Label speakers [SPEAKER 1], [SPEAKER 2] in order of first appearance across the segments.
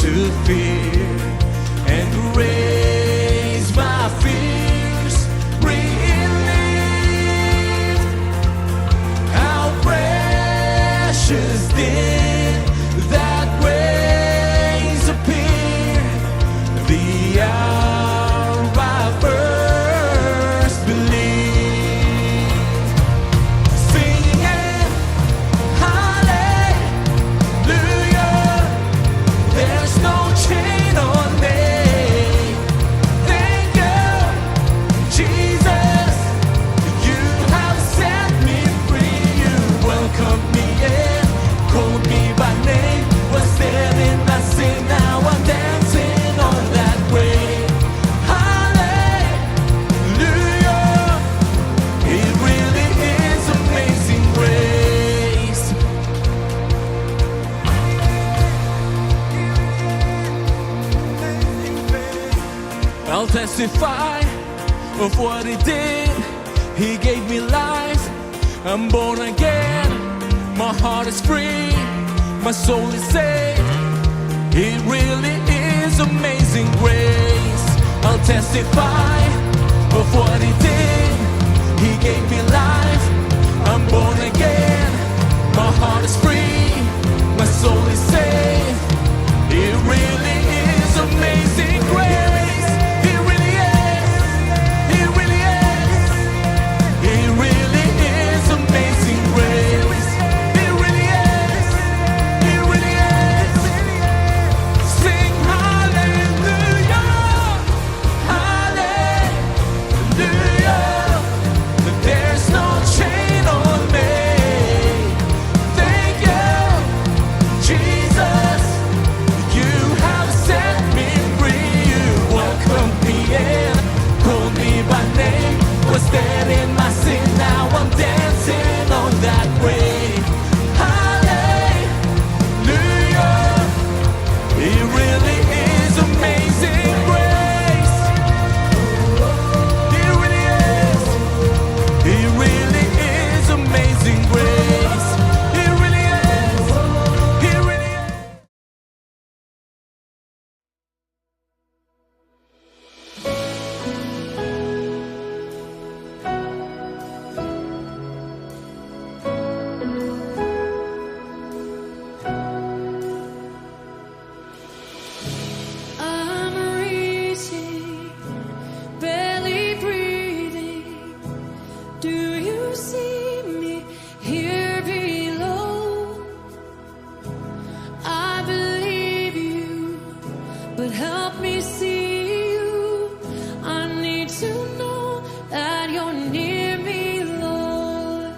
[SPEAKER 1] to fear and raise my fears. Relief, how precious did that grace appear the hour I first believed. Singing hallelujah, there's no chain on me. Thank you, Jesus, you have set me free. You welcomed me in, called me by name, was dead in my sin, now I'm dancing on that grave. Hallelujah, it really is amazing grace. I'll testify of what he did. He gave me life, I'm born again. My heart is free, my soul is saved. It really is amazing grace. I'll testify of what he did. He gave me life, I'm born again. My heart is free, my soul is saved. It really is amazing grace. It really is. It really is. It really is amazing grace. It really is. It really is. Sing hallelujah. Hallelujah. There's no chain on me. Thank you, Jesus. You have set me free. You welcomed me in, called me by name, was dead in my sin, now I'm dancing on that grave. Hallelujah, it really is amazing grace. It really is. It really is amazing grace. It really is. It really is.
[SPEAKER 2] I'm reaching, barely breathing. Do you see me here below? I believe you, but help me see you. I need to know that you're near me, Lord.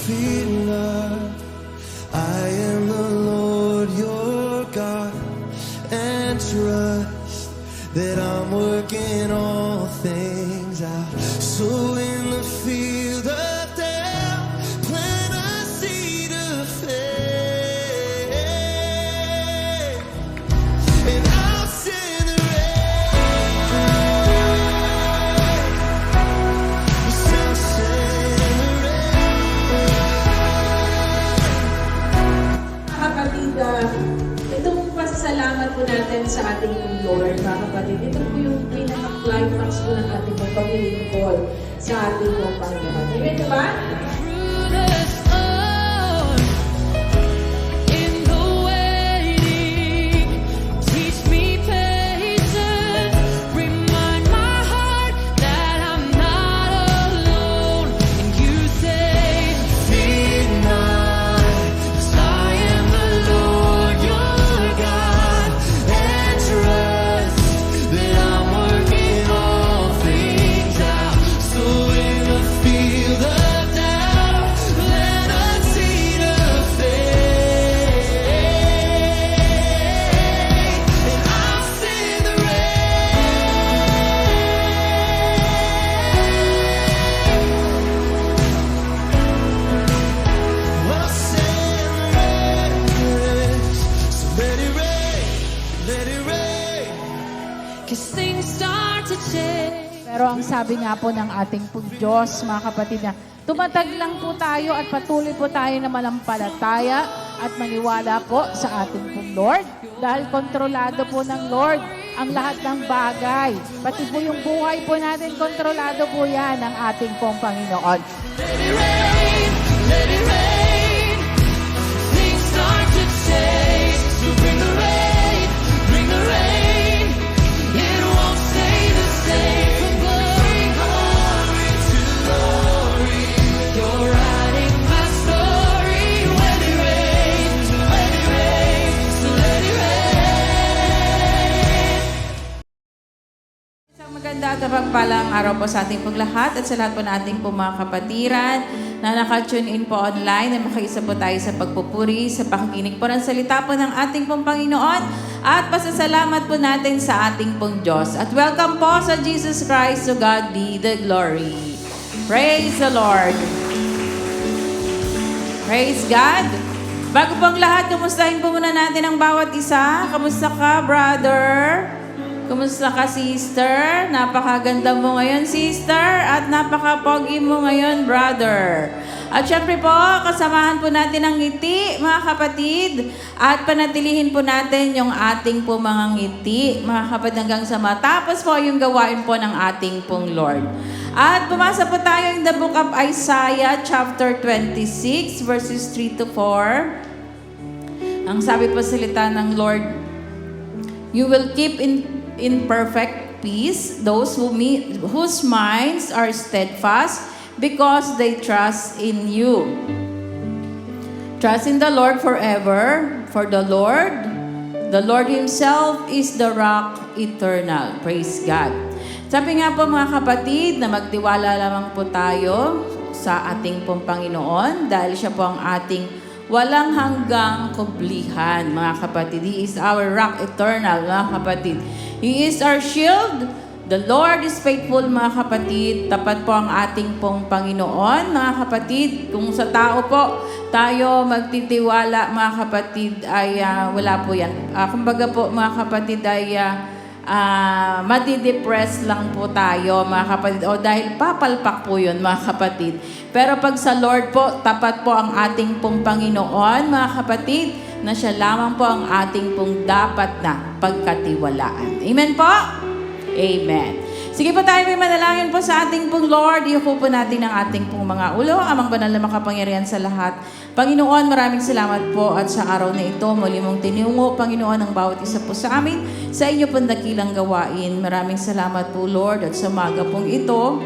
[SPEAKER 3] Fear not, I am the Lord your God, and trust that I'm working all things out. So in the field of doubt, plant a seed of faith, and I'll send the rain. Yes, I'll send the rain.
[SPEAKER 4] Kapatid, itong pasasalamat po natin sa ating Lord, mga kapatid, ito po yung pinaka-climax po ng ating paglilingkod sa ating Panginoon. Amen, diba?
[SPEAKER 2] Through the storm, in the waiting, teach me patience. Remind my heart that I'm not alone. And you say, fear not, 'cause I am the Lord your God, and trust that I'm working all things out. So in the field of doubt, plant a seed of faith, and I'll send the rain.
[SPEAKER 3] I'll send the rain. So let it rain, let it rain.
[SPEAKER 2] 'Cause things start to change.
[SPEAKER 5] Pero ang sabi nga po ng ating pong Diyos, mga kapatid, na tumatag lang po tayo at patuloy po tayo na malampalataya at maniwala po sa ating pong Lord. Dahil kontrolado po ng Lord ang lahat ng bagay. Pati po yung buhay po natin, kontrolado po yan ng ating pong Panginoon.
[SPEAKER 2] Let it rain, let it rain. Things start to change. So bring the rain, bring the rain. It won't stay the same. From glory, glory to glory. You're writing my story. Let it rain, let it rain, so let it rain.
[SPEAKER 6] Isang maganda at mapagpalang araw po sa ating pong lahat at sa lahat po nating po mga kapatiran na naka-tune in po online na makaisa po tayo sa pagpupuri, sa pakikinig po ng salita po ng ating pong Panginoon at pasasalamat po natin sa ating pong Diyos. At welcome po sa Jesus Christ, to God be the glory. Praise the Lord. Praise God. Bago po ang lahat, kumustahin po muna natin ang bawat isa. Kamusta ka, brother? Kumusta ka, sister? Napakaganda mo ngayon, sister. At napaka-pogi mo ngayon, brother. At syempre po, kasamahan po natin ang ngiti, mga kapatid. At panatilihin po natin yung ating po mga ngiti, mga kapatid, hanggang sa matapos po yung gawain po ng ating pong Lord. At bumasa po tayo in the book of Isaiah, chapter 26, verses 3 to 4. Ang sabi po salita ng Lord, "You will keep in perfect peace those whose minds are steadfast because they trust in you. Trust in the Lord forever, for the Lord Himself is the rock eternal." Praise God. Sabi nga po mga kapatid na magtiwala lamang po tayo sa ating pong Panginoon dahil siya po ang ating walang hanggang kublihan, mga kapatid. He is our rock eternal, mga kapatid. He is our shield. The Lord is faithful, mga kapatid. Tapat po ang ating pong Panginoon, mga kapatid. Kung sa tao po tayo magtitiwala, mga kapatid, ay wala po yan. Kumbaga po, mga kapatid, ay madidepress lang po tayo, mga kapatid. O dahil papalpak po yun, mga kapatid. Pero pag sa Lord po, tapat po ang ating pong Panginoon, mga kapatid, na siya lamang po ang ating pong dapat na pagkatiwalaan. Amen po? Amen. Sige po tayo, may manalangin po sa ating pong Lord. Iyuko po natin ang ating pong mga ulo. Amang banal na makapangyarihan sa lahat. Panginoon, maraming salamat po at sa araw na ito, muli mong tinungo, Panginoon, ang bawat isa po sa amin sa inyo pong dakilang gawain. Maraming salamat po, Lord, at sa umaga pong ito.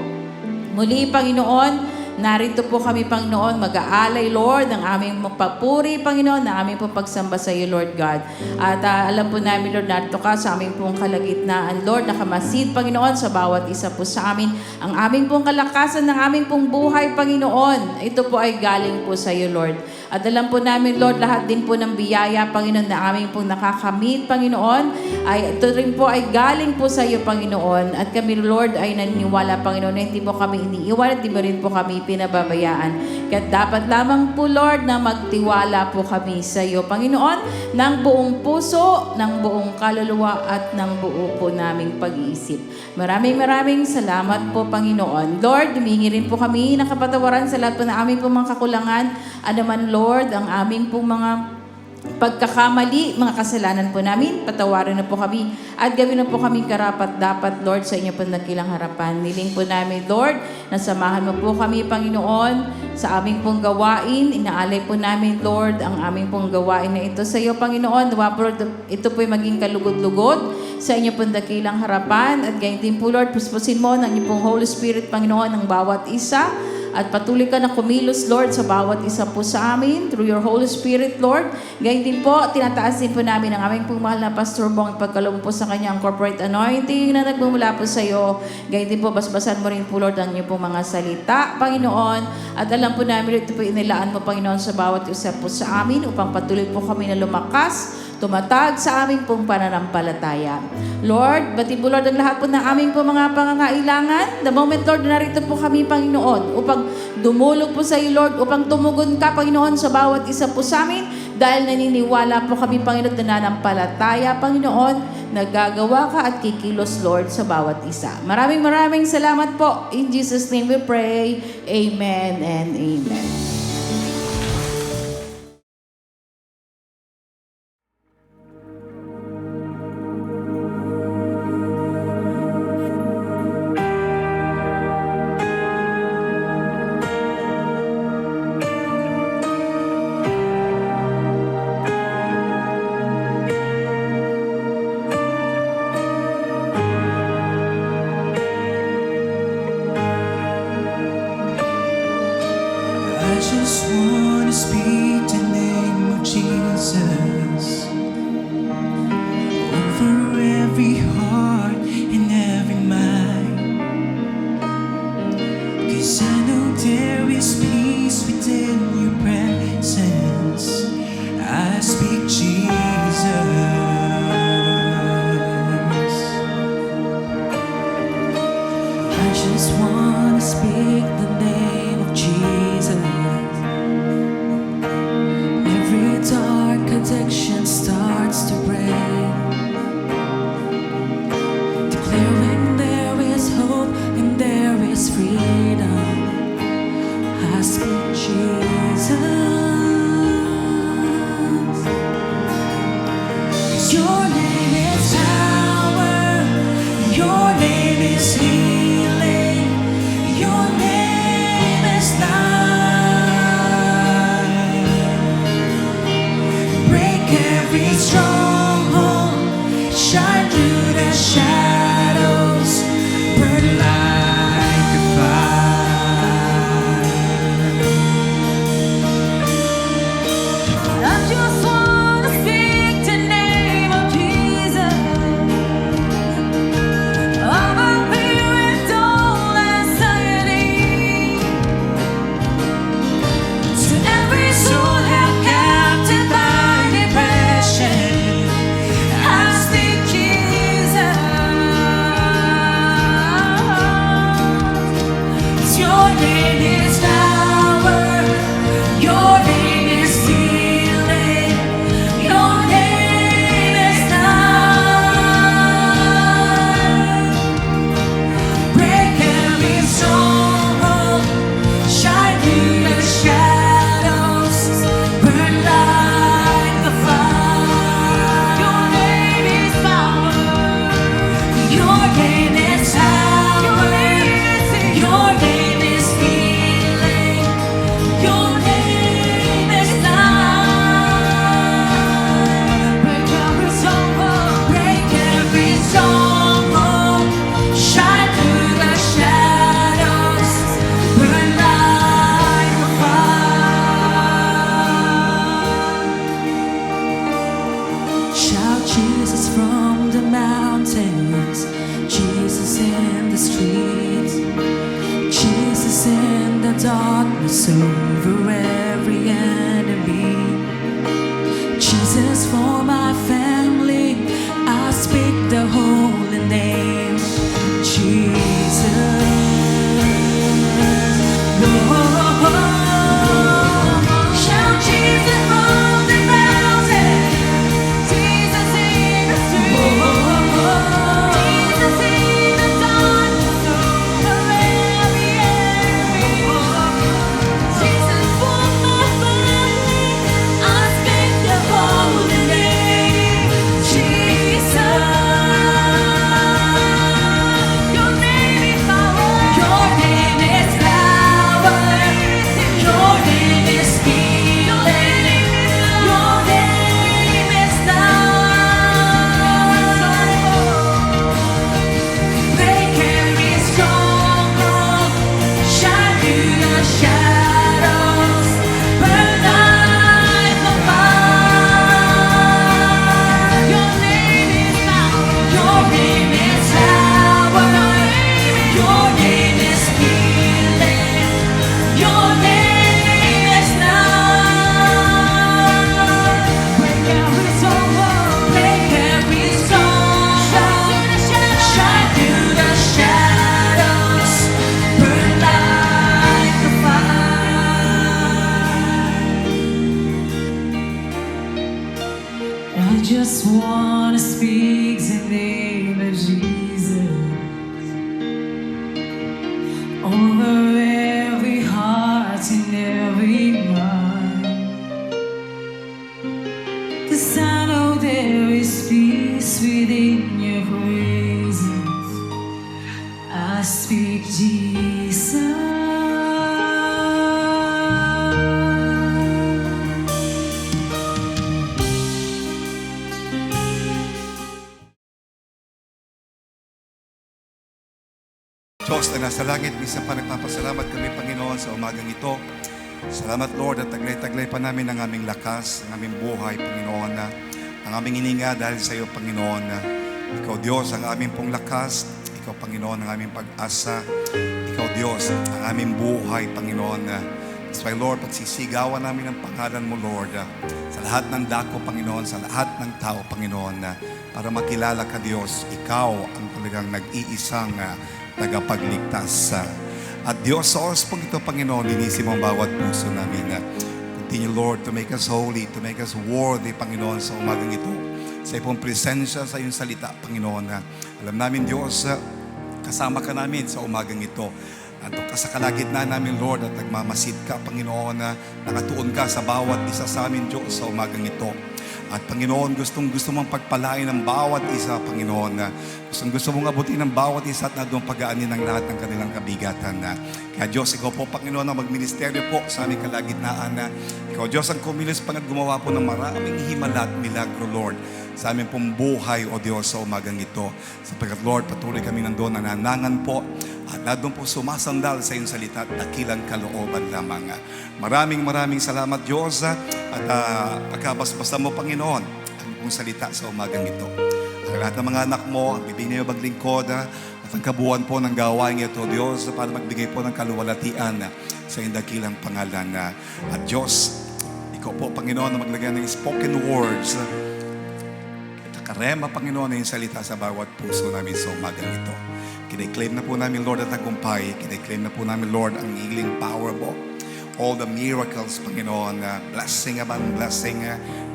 [SPEAKER 6] Muli, Panginoon, narito po kami, Panginoon, mag-aalay, Lord, ng aming papuri, Panginoon, ng aming pong pagsamba sa iyo, Lord God. At alam po namin, Lord, narito ka sa aming pong kalagitnaan, Lord, nakamasid, Panginoon, sa bawat isa po sa amin. Ang aming pong kalakasan ng aming pong buhay, Panginoon, ito po ay galing po sa iyo, Lord. At alam po namin, Lord, lahat din po ng biyaya, Panginoon, na aming pong nakakamit, Panginoon, ay ito rin po ay galing po sa iyo, Panginoon. At kami, Lord, ay naniniwala, Panginoon, na hindi po kami iniiwan at hindi mo rin po kami pinababayaan. Kaya dapat lamang po, Lord, na magtiwala po kami sa iyo, Panginoon, ng buong puso, ng buong kaluluwa, at ng buo po naming pag-iisip. Maraming salamat po, Panginoon. Lord, humingi rin po kami ng kapatawaran sa lahat po na aming po mga kakulangan. Ano man, Lord, ang aming po mga pagkakamali, mga kasalanan po namin, patawarin na po kami at gawin na po kami karapat dapat, Lord, sa inyo po nakilang harapan. Niling po namin, Lord, nasamahan mo po kami, Panginoon, sa aming pong gawain. Inaalay po namin, Lord, ang aming pong gawain na ito sa iyo, Panginoon. Nawa po, ito po ay maging kalugod-lugod sa inyo pong dakilang harapan. At ganyan din po, Lord, puspusin mo ng inyo pong Holy Spirit, Panginoon, ng bawat isa. At patuloy ka na kumilos, Lord, sa bawat isa po sa amin through your Holy Spirit, Lord. Gayun din po, tinataas din po namin ang aming pong mahal na Pastor Bong at pagkaloob po sa kanyang corporate anointing na nagmumula po sa iyo. Gayun din po, basbasan mo rin po, Lord, ang inyong pong mga salita, Panginoon. At alam po namin, ito po inilaan mo, Panginoon, sa bawat isa po sa amin upang patuloy po kami na lumakas, tumatag sa aming pong pananampalataya. Lord, bati po, Lord, ang lahat po ng aming po mga pangangailangan. The moment, Lord, narito po kami, Panginoon, upang dumulog po sa iyo, Lord, upang tumugon ka, Panginoon, sa bawat isa po sa amin. Dahil naniniwala po kami, Panginoon, na nanampalataya, Panginoon, nagagawa ka at kikilos, Lord, sa bawat isa. Maraming salamat po. In Jesus' name we pray. Amen and amen.
[SPEAKER 2] mountains, Jesus in the streets, Jesus in the darkness over every enemy, Jesus for my family. I speak the holy name, Jesus. Shout Jesus from the mountain, Jesus in the street, Jesus in the darkness over every enemy, Jesus for my family. I speak the holy name, Jesus. Your name is power. Your name is power. Your name is healing. Your name is love. Make every stronghold shine through the shadows, burn like a fire. Your name is power. Your name is power. Your name is healing. Your name is love. Break every stronghold. Break every stronghold. Shine through the shadows. Burn like a fire. I just wanna speak the name of Jesus over every heart and every mind. 'Cause I know there is peace within your praises. I speak Jesus.
[SPEAKER 7] Diyos na nasa langit, minsan pa nagpapasalamat kami, Panginoon, sa umagang ito. Salamat, Lord, at taglay-taglay pa namin ang aming lakas, ang aming buhay, Panginoon, ang aming hininga dahil sa iyo, Panginoon. Ikaw, Diyos, ang aming pong lakas. Ikaw, Panginoon, ang aming pag-asa. Ikaw, Diyos, ang aming buhay, Panginoon. That's why, Lord, pagsisigawan namin ang pangalan mo, Lord, sa lahat ng dako, Panginoon, sa lahat ng tao, Panginoon, para makilala ka, Diyos. Ikaw ang talagang nag-iisang tagapagligtas. At Diyos, sa oras pong ito, Panginoon, linisin mo ang bawat puso namin. Continue, Lord, to make us holy, to make us worthy, Panginoon, sa umagang ito. Sa iyong presensya, sa iyong salita, Panginoon. Alam namin, Diyos, kasama ka namin sa umagang ito. At sa kalagitnaan namin, Lord, at nagmamasid ka, Panginoon, nakatuon ka sa bawat isa sa amin, Diyos, sa umagang ito. At Panginoon, gusto mong pagpalain ng bawat isa, Panginoon. Gusto mong abutin ng bawat isa at nadong pagaanin ng lahat ng kanilang kabigatan. Kaya Diyos, ikaw po, Panginoon, ang magministeryo po sa aming kalagitnaan. Ikaw, Diyos, ang kumilos pang at gumawa po ng maraming himala at milagro, Lord, sa aming pong buhay, O Diyos, sa umagang ito. Sapagkat, Lord, patuloy kami nandoon, nananangan po, at nadong po sumasandal sa iyong salita at dakilang kalooban lamang. Maraming salamat, Diyos, at pagkabasbasa mo, Panginoon, ang pong salita sa umagang ito. Ang lahat ng mga anak mo, ang bibig niyo maglingkod, at ang kabuuan po ng gawain ito, Diyos, para magbigay po ng kaluwalhatian sa iyong dakilang pangalan. At Diyos, ikaw po, Panginoon, na maglagay ng spoken words, karema, Panginoon, na yung salita sa bawat puso namin sa umagang ito. Kine-claim na po namin, Lord, at tagumpay. Kine-claim na po namin, Lord, ang healing power mo. All the miracles, Panginoon, blessing upon blessing,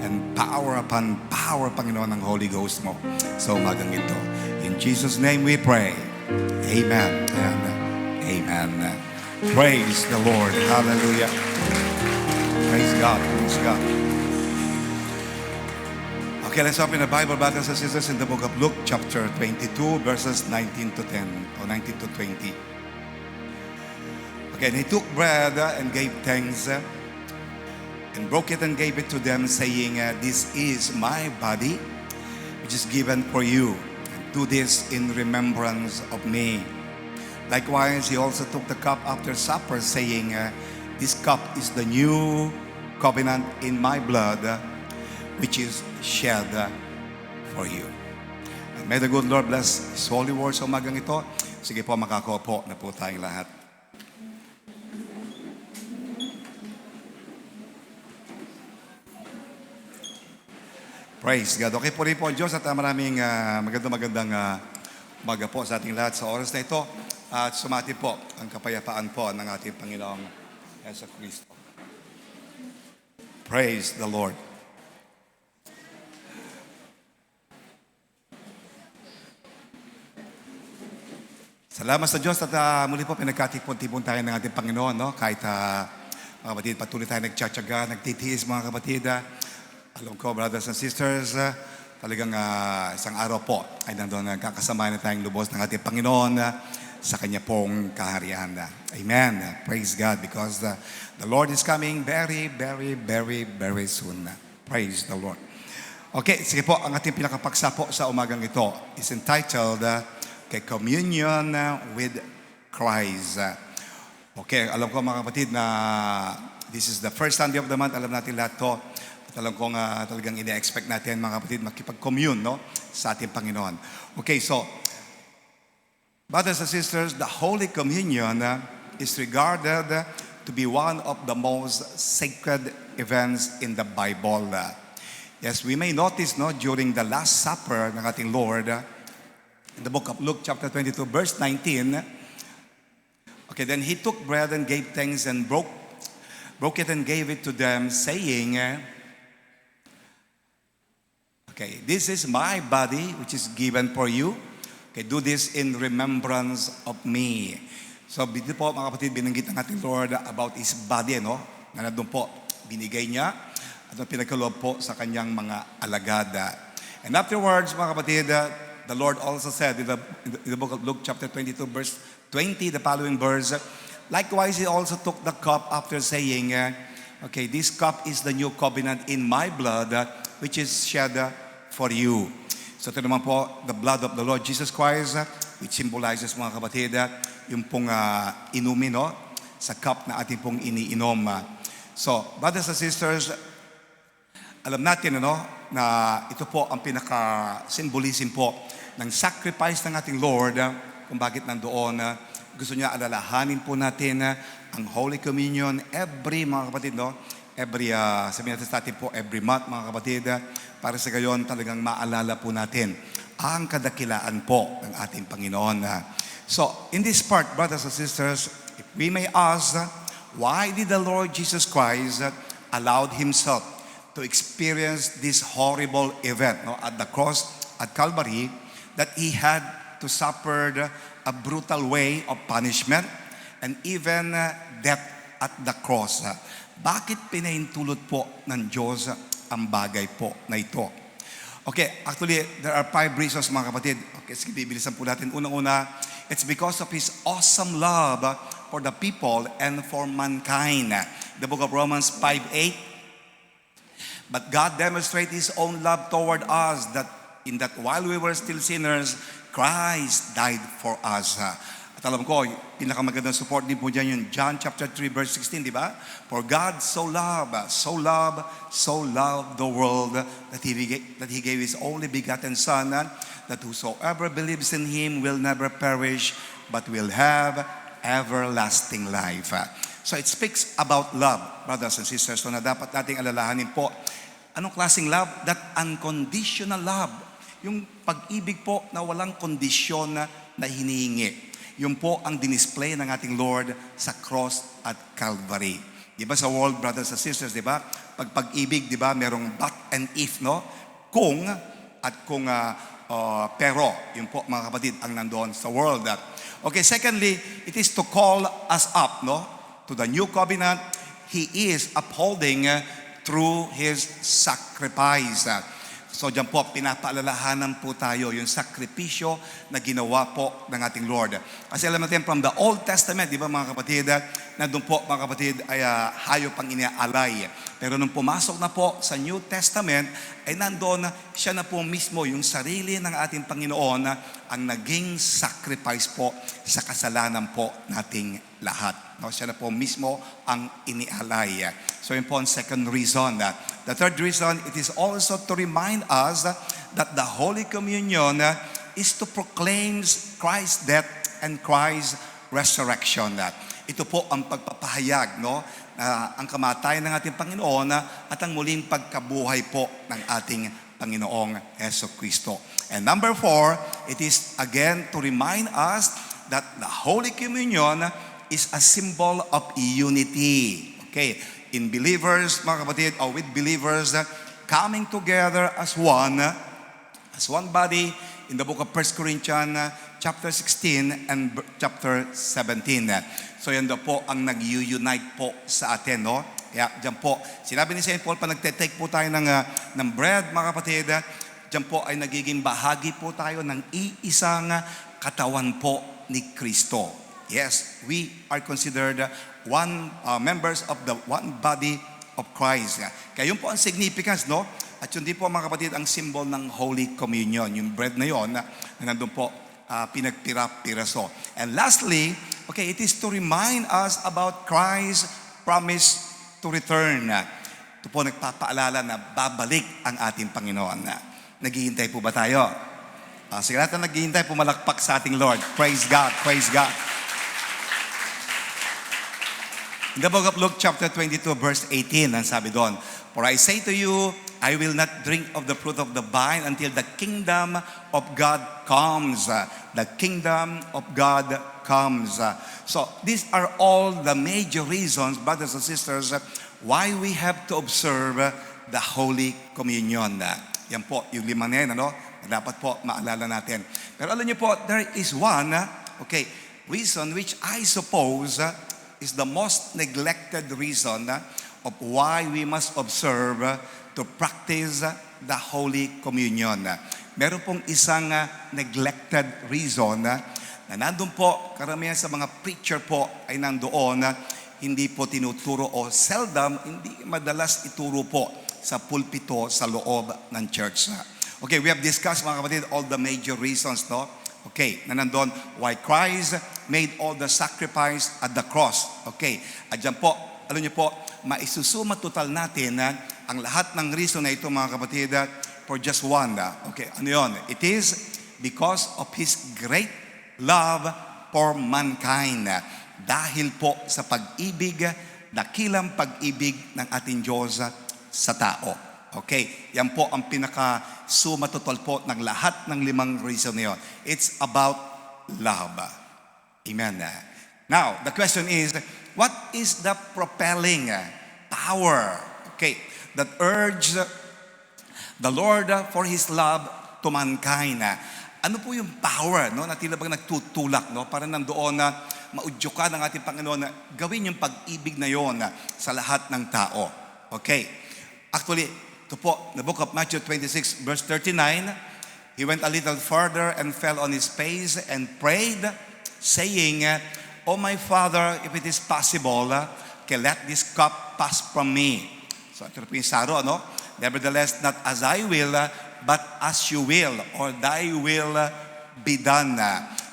[SPEAKER 7] and power upon power, Panginoon, ng Holy Ghost mo sa umagang ito. In Jesus' name we pray. Amen and amen. Praise the Lord. Hallelujah. Praise God. Praise God. Okay, let's open the Bible, brothers and sisters, in the book of Luke, chapter 22, verses 19 to 10, or 19 to 20. Okay, and he took bread and gave thanks and broke it and gave it to them, saying, "This is my body, which is given for you. Do this in remembrance of me." Likewise, he also took the cup after supper, saying, "This cup is the new covenant in my blood, which is shed for you." And may the good Lord bless His holy word sa umagang ito. Sige po, makakopo na po tayong lahat. Praise God. Okay po rin po ang Diyos at maraming magandang umaga po sa ating lahat sa oras na ito. At sumati po ang kapayapaan po ng ating Panginoong Yesu Cristo. Praise the Lord. Salamat sa Diyos at muli po pinagkatipon-tipon tayo ng ating Panginoon. No? Kahit mga kapatid, patuloy tayo nagtsatsaga, nagtitiis mga kapatid. Alam ko, brothers and sisters, talagang isang araw po ay nandun nagkakasama na tayong lubos ng ating Panginoon sa Kanya pong kaharian. Amen. Praise God because the Lord is coming very, very, very, very soon. Praise the Lord. Okay, sige po, ang ating pinakapaksa po sa umagang ito is entitled kay Communion with Christ. Okay, alam ko mga kapatid na this is the first Sunday of the month. Alam natin lahat to. At alam ko nga talagang ina-expect natin mga kapatid makipag-commune no, sa ating Panginoon. Okay, so brothers and sisters, the Holy Communion is regarded to be one of the most sacred events in the Bible. Yes, we may notice no, during the Last Supper ng ating Lord, in the book of Luke chapter 22 verse 19, okay, then He took bread and gave thanks and broke it and gave it to them, saying, okay, this is my body which is given for you. Okay, do this in remembrance of me. So, dito po mga kapatid, binanggit ng ating Lord about His body, no? Na nandun po, binigay niya at pinagkaloob po sa kanyang mga alagad. And afterwards, mga kapatid, the Lord also said in the book of Luke chapter 22 verse 20, the following verse, likewise He also took the cup after saying, okay, this cup is the new covenant in my blood, which is shed for you. So ito naman po, the blood of the Lord Jesus Christ, which symbolizes mga kapatid, yung pong inumin no, sa cup na ating pong iniinom. So, brothers and sisters, alam natin na ito po ang pinaka-symbolism po ng sacrifice ng ating Lord kung bakit nandoon. Gusto niya alalahanin po natin ang Holy Communion every mga kapatid, no? Every, sabihin natin po, every month mga kapatid, para sa gayon talagang maalala po natin ang kadakilaan po ng ating Panginoon. So, in this part, brothers and sisters, if we may ask, why did the Lord Jesus Christ allowed Himself to experience this horrible event no, at the cross at Calvary, that He had to suffer a brutal way of punishment and even death at the cross? Bakit pinahintulot po ng Diyos ang bagay po na ito? Okay, actually, there are 5 reasons mga kapatid. Okay, sige, bibilisan po natin. Unang-una, it's because of His awesome love for the people and for mankind. The book of Romans 5:8, but God demonstrated His own love toward us, that in that while we were still sinners, Christ died for us. At alam ko, pinakamagandang support din po dyan yung John chapter 3 verse 16, di ba? For God so loved the world that He gave His only begotten Son, that whosoever believes in Him will never perish, but will have everlasting life. So it speaks about love, brothers and sisters, so na dapat nating alalahanin po. Anong klaseng love? That unconditional love. Yung pag-ibig po na walang kondisyon na hinihingi. Yun po ang dinisplay ng ating Lord sa cross at Calvary. Di ba sa world, brothers and sisters, di ba? Pag-ibig, di ba, merong but and if, no? Kung at kung pero, yun po mga kapatid, ang nandoon sa world. Okay, secondly, it is to call us up, no? To the new covenant. He is upholding through His sacrifice. So dyan po, pinapaalalahanan po tayo yung sakripisyo na ginawa po ng ating Lord. Kasi alam natin from the Old Testament, di ba mga kapatid, na doon po mga kapatid ay hayop ang iniaalay. Pero nung pumasok na po sa New Testament, ay nandoon siya na po mismo, yung sarili ng ating Panginoon ang naging sacrifice po sa kasalanan po nating lahat. No, siya na po mismo ang inialay. So yun po ang second reason. The third reason, it is also to remind us that the Holy Communion is to proclaim Christ's death and Christ's resurrection. Ito po ang pagpapahayag, no? Ang kamatayan ng ating Panginoon at ang muling pagkabuhay po ng ating Panginoong Jesucristo. And number 4, it is again to remind us that the Holy Communion is a symbol of unity. Okay, in believers, mga kapatid, or with believers coming together as one body in the book of 1 Corinthians chapter 16 and chapter 17. So yan daw po ang nag-unite po sa atin, no? Kaya dyan po, sinabi ni St. Paul, pa nagte-take po tayo ng bread, mga kapatid, dyan po ay nagiging bahagi po tayo ng iisang katawan po ni Kristo. Yes, we are considered members of the one body of Christ. Kaya yun po ang significance, no? At yun din po, mga kapatid, ang symbol ng Holy Communion. Yung bread na yon na nandun po pinagpira-piraso. And lastly, okay, it is to remind us about Christ's promise to return. Ito po nagpapaalala na babalik ang ating Panginoon. Naghihintay po ba tayo? Sige natin naghihintay, pumalakpak sa ating Lord. Praise God, praise God. In the book of Luke chapter 22 verse 18, ang sabi doon, "For I say to you, I will not drink of the fruit of the vine until the kingdom of God comes." The kingdom of God comes. So these are all the major reasons, brothers and sisters, why we have to observe the Holy Communion. Yan po, yung lima na yan, ano? Dapat po maalala natin. Pero alam niyo po, there is one, reason which I suppose is the most neglected reason of why we must observe to practice the Holy Communion. Meron pong isang neglected reason na nandun po, karamihan sa mga preacher po ay nandoon hindi po tinuturo o seldom, hindi madalas ituro po sa pulpito sa loob ng church. Okay, we have discussed, mga kapatid, all the major reasons, no? Okay, na nandun, why Christ made all the sacrifice at the cross. Okay, at dyan po, alam niyo po, maisusuma total natin ang lahat ng reason na ito, mga kapatid, for just one. Okay, ano yun? It is because of His great love for mankind. Dahil po sa pag-ibig, dakilang pag-ibig ng ating Diyos sa tao. Okay, yan po ang pinaka-suma total po ng lahat ng limang reason na yun. It's about love. Amen. Now, the question is, what is the propelling power, okay, that urged the Lord for His love to mankind? Ano po yung power, no, na tila bang nagtutulak, no, para nandoon na maudyukan ng ating Panginoon na gawin yung pag-ibig na yon sa lahat ng tao. Okay. Actually, ito po, the book of Matthew 26, verse 39, He went a little further and fell on His face and prayed, saying, "Oh my Father, if it is possible, let this cup pass from me." So, ito po yung saro, no? "Nevertheless, not as I will, but as you will, or thy will be done."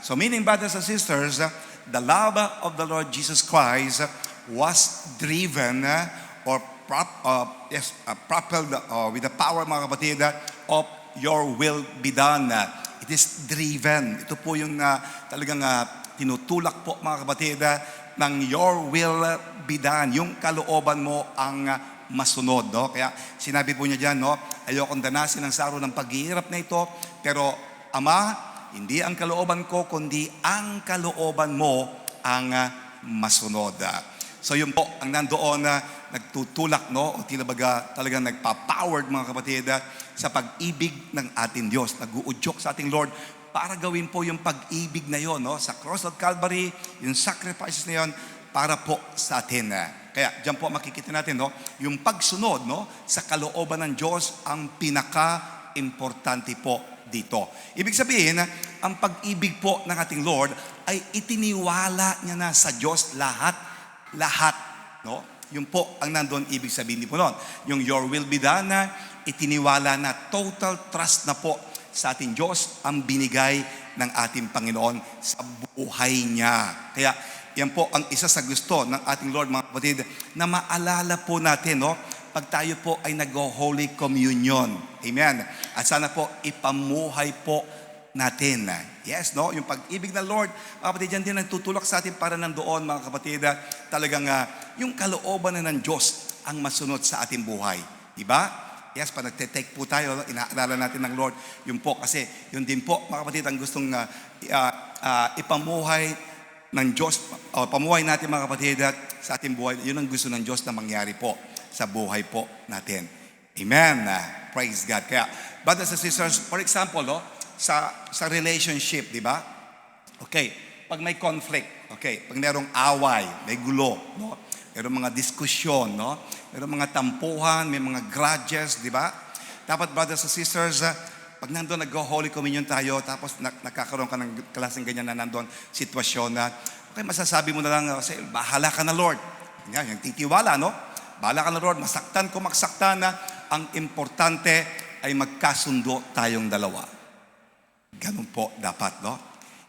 [SPEAKER 7] So, meaning, brothers and sisters, the love of the Lord Jesus Christ was driven or propelled with the power, mga kapatid, of your will be done. It is driven. Ito po yung talagang tinutulak po, mga kapatid, ng your will be done. Yung kalooban mo ang masunod. No? Kaya sinabi po niya dyan, no? Ayokong danasin ang saro ng paghihirap na ito, pero Ama, hindi ang kalooban ko, kundi ang kalooban mo ang masunod. So yun po ang nandoon na nagtutulak, no? O tila baga talagang nagpa-powered, mga kapatid, sa pag-ibig ng ating Diyos. Nag-uudyok sa ating Lord para gawin po yung pag-ibig na yon, no? Sa cross of Calvary, yung sacrifices na yon para po sa atin. Kaya diyan po makikita natin, no? Yung pagsunod, no, sa kalooban ng Diyos ang pinaka-importante po dito. Ibig sabihin, ang pag-ibig po ng ating Lord ay itiniwala niya na sa Diyos lahat, no? Yung po ang nandoon ibig sabihin po noon. Yung your will be done na itiniwala na total trust na po sa ating Diyos ang binigay ng ating Panginoon sa buhay niya. Kaya yan po ang isa sa gusto ng ating Lord, mga kapatid, na maalala po natin, no? Pag tayo po ay nag-Holy Communion. Amen. At sana po ipamuhay po natin. Yes, no? Yung pag-ibig ng Lord, mga kapatid, yan din ang tutulak sa atin para nandoon, mga kapatid, talagang yung kalooban na ng Diyos ang masunod sa ating buhay. Diba? Yes, pag nagte-take po tayo, inaalala natin ng Lord, yun po, kasi yun din po, mga kapatid, ang gustong ipamuhay ng Diyos, pamuhay natin, mga kapatid, sa ating buhay, yun ang gusto ng Diyos na mangyari po sa buhay po natin. Amen. Praise God. Kaya, brothers and sisters, for example, no, sa relationship, di ba? Okay, pag may conflict, okay, pag merong away, may gulo, no? Merong mga diskusyon, no? Merong mga tampuhan, may mga grudges, di ba? Dapat, brothers and sisters, pag nandun nag-Holy Communion tayo, tapos nakakaroon ka ng klaseng ganyan na nandun sitwasyon na, okay, masasabi mo na lang, kasi bahala ka na, Lord. Yan, yung titiwala, no? Bahala ka na, Lord. Masaktan ko, magsaktan na. Ang importante ay magkasundo tayong dalawa. Ganun po dapat, no?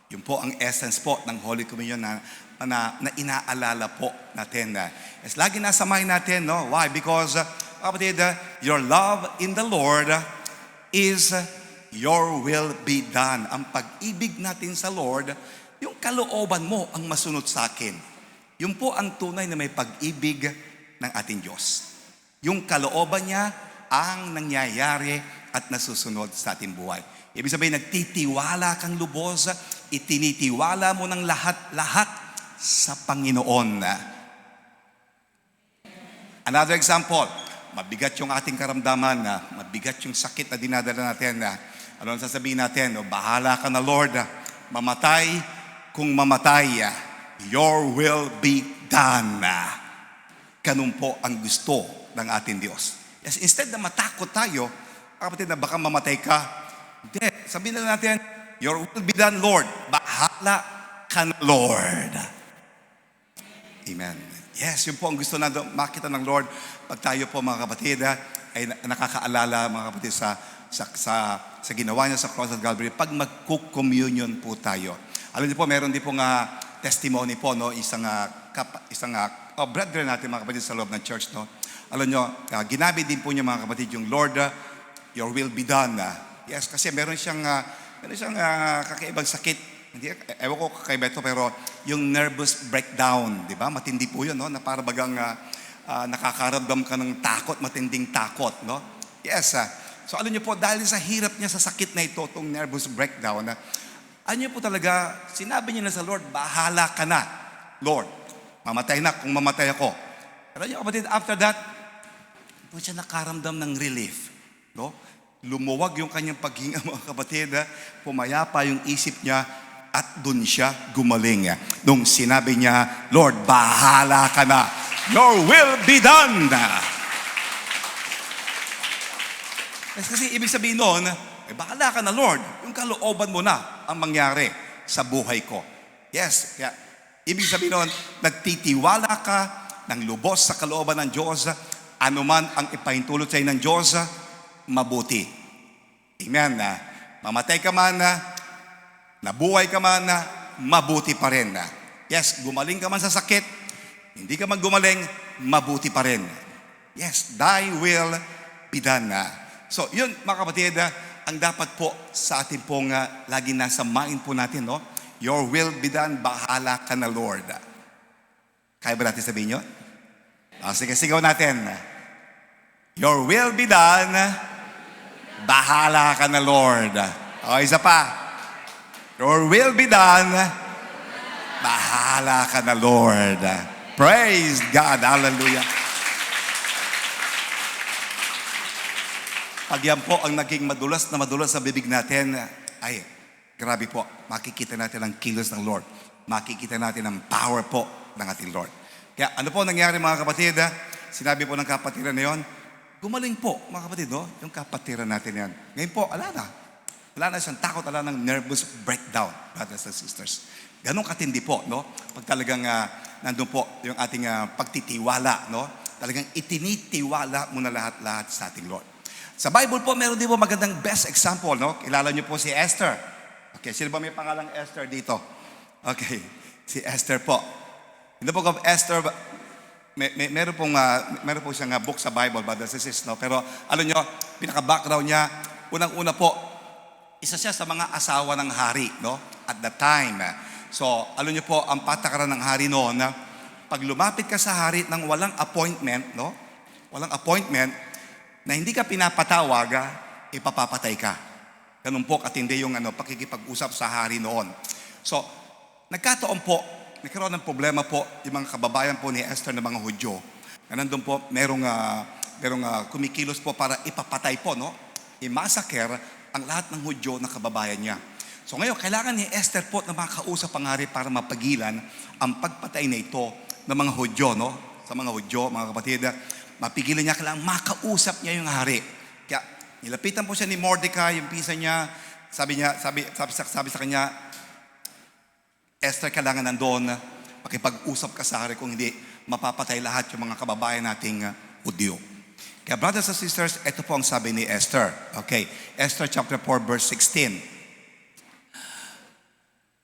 [SPEAKER 7] Yun po ang essence po ng Holy Communion na inaalala po natin. Yes, lagi nasa mind natin, no? Why? Because, kapatid, your love in the Lord is your will be done. Ang pag-ibig natin sa Lord, yung kalooban mo ang masunod sa akin. Yun po ang tunay na may pag-ibig ng ating Diyos. Yung kalooban niya ang nangyayari at nasusunod sa ating buhay. Ibig sabihin, nagtitiwala kang lubos, itinitiwala mo ng lahat-lahat sa Panginoon. Another example, mabigat yung ating karamdaman, mabigat yung sakit na dinadala natin. Ano ang sasabihin natin? Bahala ka na, Lord, mamatay kung mamatay, your will be done. Ganun po ang gusto ng ating Diyos. Yes, instead na matakot tayo, kapatid, na baka mamatay ka, hindi. Sabihin na natin, your will be done, Lord. Bahala ka na, Lord. Amen. Yes, yun po ang gusto na makita ng Lord pag tayo po, mga kapatid, ay nakakaalala, mga kapatid, sa ginawa niya sa cross of Calvary, pag magko-communion po tayo. Alam niyo po, meron din pong testimony po, no? Isang brethren natin, mga kapatid, sa loob ng church, no? Alam niyo, ginabi din po niya, mga kapatid, yung Lord, your will be done. Yes, kasi meron siyang kakaibang sakit. Hindi, ewan ko kakaiba ito, pero yung nervous breakdown, di ba? Matindi po yun, no? Na para bagang nakakaramdam ka ng takot, matinding takot, no? Yes, so alam niyo po, dahil sa hirap niya sa sakit na ito, itong nervous breakdown, ano niyo po talaga, sinabi niya na sa Lord, bahala ka na, Lord. Mamatay na kung mamatay ako. Pero yung kapatid, after that, po siya nakaramdam ng relief, no? Lumuwag yung kanyang paghinga, mga kapatid. Pumayapa yung isip niya at dun siya gumaling. Nung sinabi niya, Lord, bahala ka na. Your will be done. Kasi ibig sabihin noon, bahala ka na, Lord. Yung kalooban mo na ang mangyari sa buhay ko. Yes, kaya ibig sabihin noon, nagtitiwala ka ng lubos sa kalooban ng Diyos, anuman ang ipahintulot sa ng Diyos, mabuti. Amen. Mamatay ka man, nabuhay ka man, mabuti pa rin. Yes, gumaling ka man sa sakit, hindi ka man gumaling, mabuti pa rin. Yes, thy will be done. So, yun, mga kapatid, ang dapat po sa atin pong lagi nasa mind po natin, no? Your will be done, bahala ka na, Lord. Kaya ba natin sabihin yun? Sige, sigaw natin. Your will be done, bahala ka na, Lord. O, isa pa. Your will be done, bahala ka na, Lord. Praise God. Hallelujah. Pag yan po ang naging madulas sa bibig natin, ay, grabe po, makikita natin ang kilos ng Lord. Makikita natin ang power po ng ating Lord. Kaya ano po nangyari, mga kapatid? Sinabi po ng kapatiran na yun, gumaling po, mga kapatid, no? Yung kapatiran natin yan. Ngayon po, ala na. Wala na siyang takot, ala ng nervous breakdown, brothers and sisters. Ganun katindi po, no? Pag talagang nandun po yung ating pagtitiwala, no? Talagang itinitiwala mo na lahat-lahat sa ating Lord. Sa Bible po, meron din po magandang best example, no? Kilala niyo po si Esther. Okay, sino ba may pangalang Esther dito? Okay, si Esther po. In the book of Esther, meron pong siyang book sa Bible, brothers and sisters, no? Pero alam nyo, pinaka-background niya, unang-una po, isa siya sa mga asawa ng hari, no? At the time. So, alam nyo po, ang patakaran ng hari noon, pag lumapit ka sa hari ng walang appointment, no? Walang appointment, na hindi ka pinapatawag, ipapapatay ka. Ganun po katindi yung pakikipag-usap sa hari noon. So, nagkataon po, nagkaroon ng problema po yung mga kababayan po ni Esther na mga Hudyo. Na nandun po, merong kumikilos po para ipapatay po, no? I-massacre ang lahat ng Hudyo na kababayan niya. So ngayon, kailangan ni Esther po na makausap ang hari para mapagilan ang pagpatay na ito ng mga Hudyo, no? Sa mga Hudyo, mga kapatid, mapigilan niya, kailangan makausap niya yung hari. Kaya nilapitan po siya ni Mordecai, yung pisa niya, sabi sa kanya, Esther, kailangan nandoon, makipag-usap ka sa hari, kung hindi, mapapatay lahat yung mga kababayan nating Hudyo. Kaya brothers and sisters, ito po ang sabi ni Esther. Okay, Esther chapter 4 verse 16.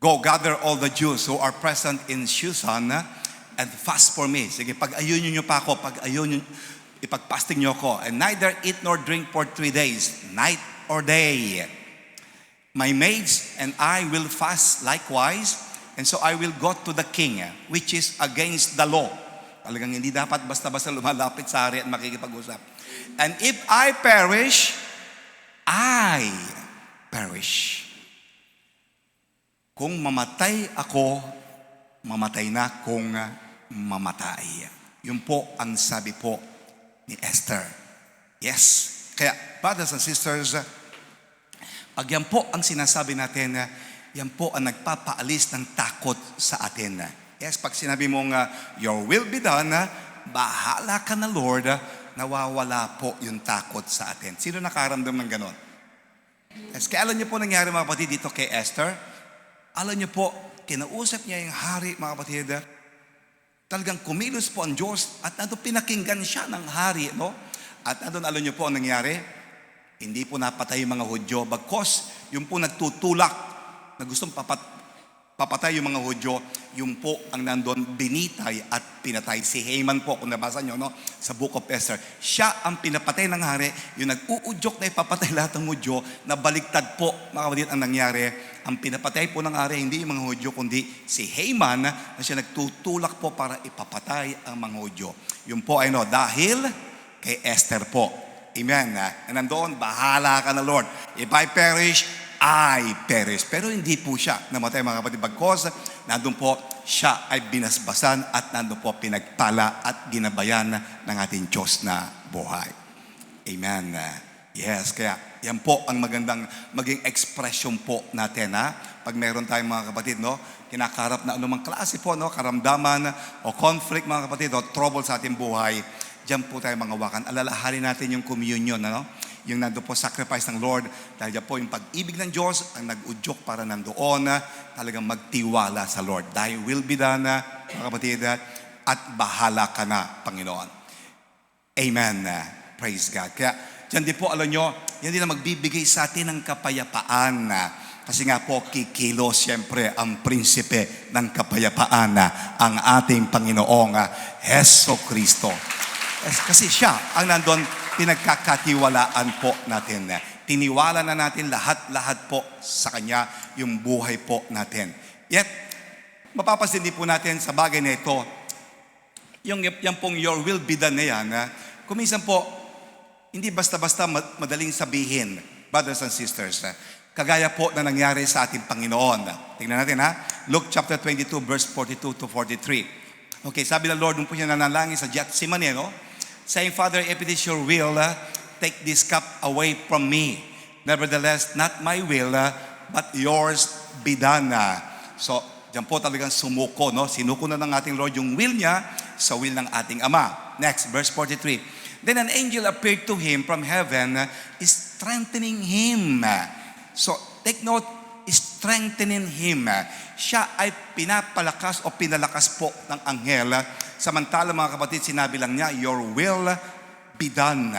[SPEAKER 7] Go, gather all the Jews who are present in Shushan and fast for me. Sige, pag-ayunin nyo pa ako, ipag-fasting nyo ako. And neither eat nor drink for 3 days, night or day. My maids and I will fast likewise, and so I will go to the king, which is against the law. Talagang hindi dapat basta-basta lumalapit sa hari at makikipag-usap. And if I perish, I perish. Kung mamatay ako, mamatay na kung mamatay. Yun po ang sabi po ni Esther. Yes. Kaya, brothers and sisters, pag yan po ang sinasabi natin, yan po ang nagpapaalis ng takot sa atin. Yes, pag sinabi mong, your will be done, bahala ka na Lord, nawawala po yung takot sa atin. Sino nakaramdam ng ganon? Yes, kaya alam niyo po nangyari mga kapatid dito kay Esther. Alam niyo po, kinausap niya yung hari mga kapatid. Talagang kumilos po ang Diyos at nandun pinakinggan siya ng hari, no? At nandun alam niyo po ang nangyari, hindi po napatay yung mga Hudyo, bagkos yung po nagtutulak na gustong papatay yung mga Hudyo, yung po ang nandun binitay at pinatay. Si Haman po, kung nabasa nyo, no? Sa Book of Esther, siya ang pinapatay ng hari, yung nag-uudyok na ipapatay lahat ng Hudyo, na baliktad po, mga kapatid, ang nangyari. Ang pinapatay po ng hari, hindi yung mga Hudyo, kundi si Haman, na siya nagtutulak po para ipapatay ang mga Hudyo. Yung po ay dahil kay Esther po. Amen. Na nandoon, bahala ka na Lord. If I perish, I perish. Pero hindi po siya namatay mga kapatid. Bagkos, nandun po siya ay binasbasan at nandun po pinagpala at ginabayan ng ating Diyos na buhay. Amen. Yes, kaya yan po ang magandang maging expression po natin. Pag meron tayong mga kapatid, no, kinakarap na anumang klase po, no, karamdaman o conflict mga kapatid o trouble sa ating buhay, diyan po tayo mga wakan. Alalahanin natin yung communion, no? Yung nandoon po sacrifice ng Lord, dahil dyan po yung pag-ibig ng Diyos ang nag-udyok para nandoon talagang magtiwala sa Lord. Thy will be done, mga kapatid, at bahala ka na, Panginoon. Amen. Praise God. Kaya dyan din po, alam nyo, yan din ang magbibigay sa atin ng kapayapaan. Kasi nga po, kikilo siyempre ang prinsipe ng kapayapaan, ang ating Panginoong Heso Kristo. Kasi siya ang nandun pinagkakatiwalaan po natin. Tiniwala na natin lahat po sa Kanya yung buhay po natin. Yet, mapapansin din po natin sa bagay na ito, yung pong your will be done na yan, kuminsan po, hindi basta-basta madaling sabihin, brothers and sisters, kagaya po na nangyari sa ating Panginoon. Tingnan natin Luke chapter 22 verse 42 to 43. Okay, sabi ng Lord, nung po siya nanalangin sa Gethsemane, no? Saying, Father, if it is your will, take this cup away from me. Nevertheless, not my will, but yours be done. So, diyan po talagang sumuko, no? Sinuko na ng ating Lord yung will niya sa will ng ating Ama. Next, verse 43. Then an angel appeared to him from heaven, strengthening him. So, take note, strengthening him. Siya ay pinapalakas o pinalakas po ng anghel. Samantala mga kapatid, sinabi lang niya, your will be done.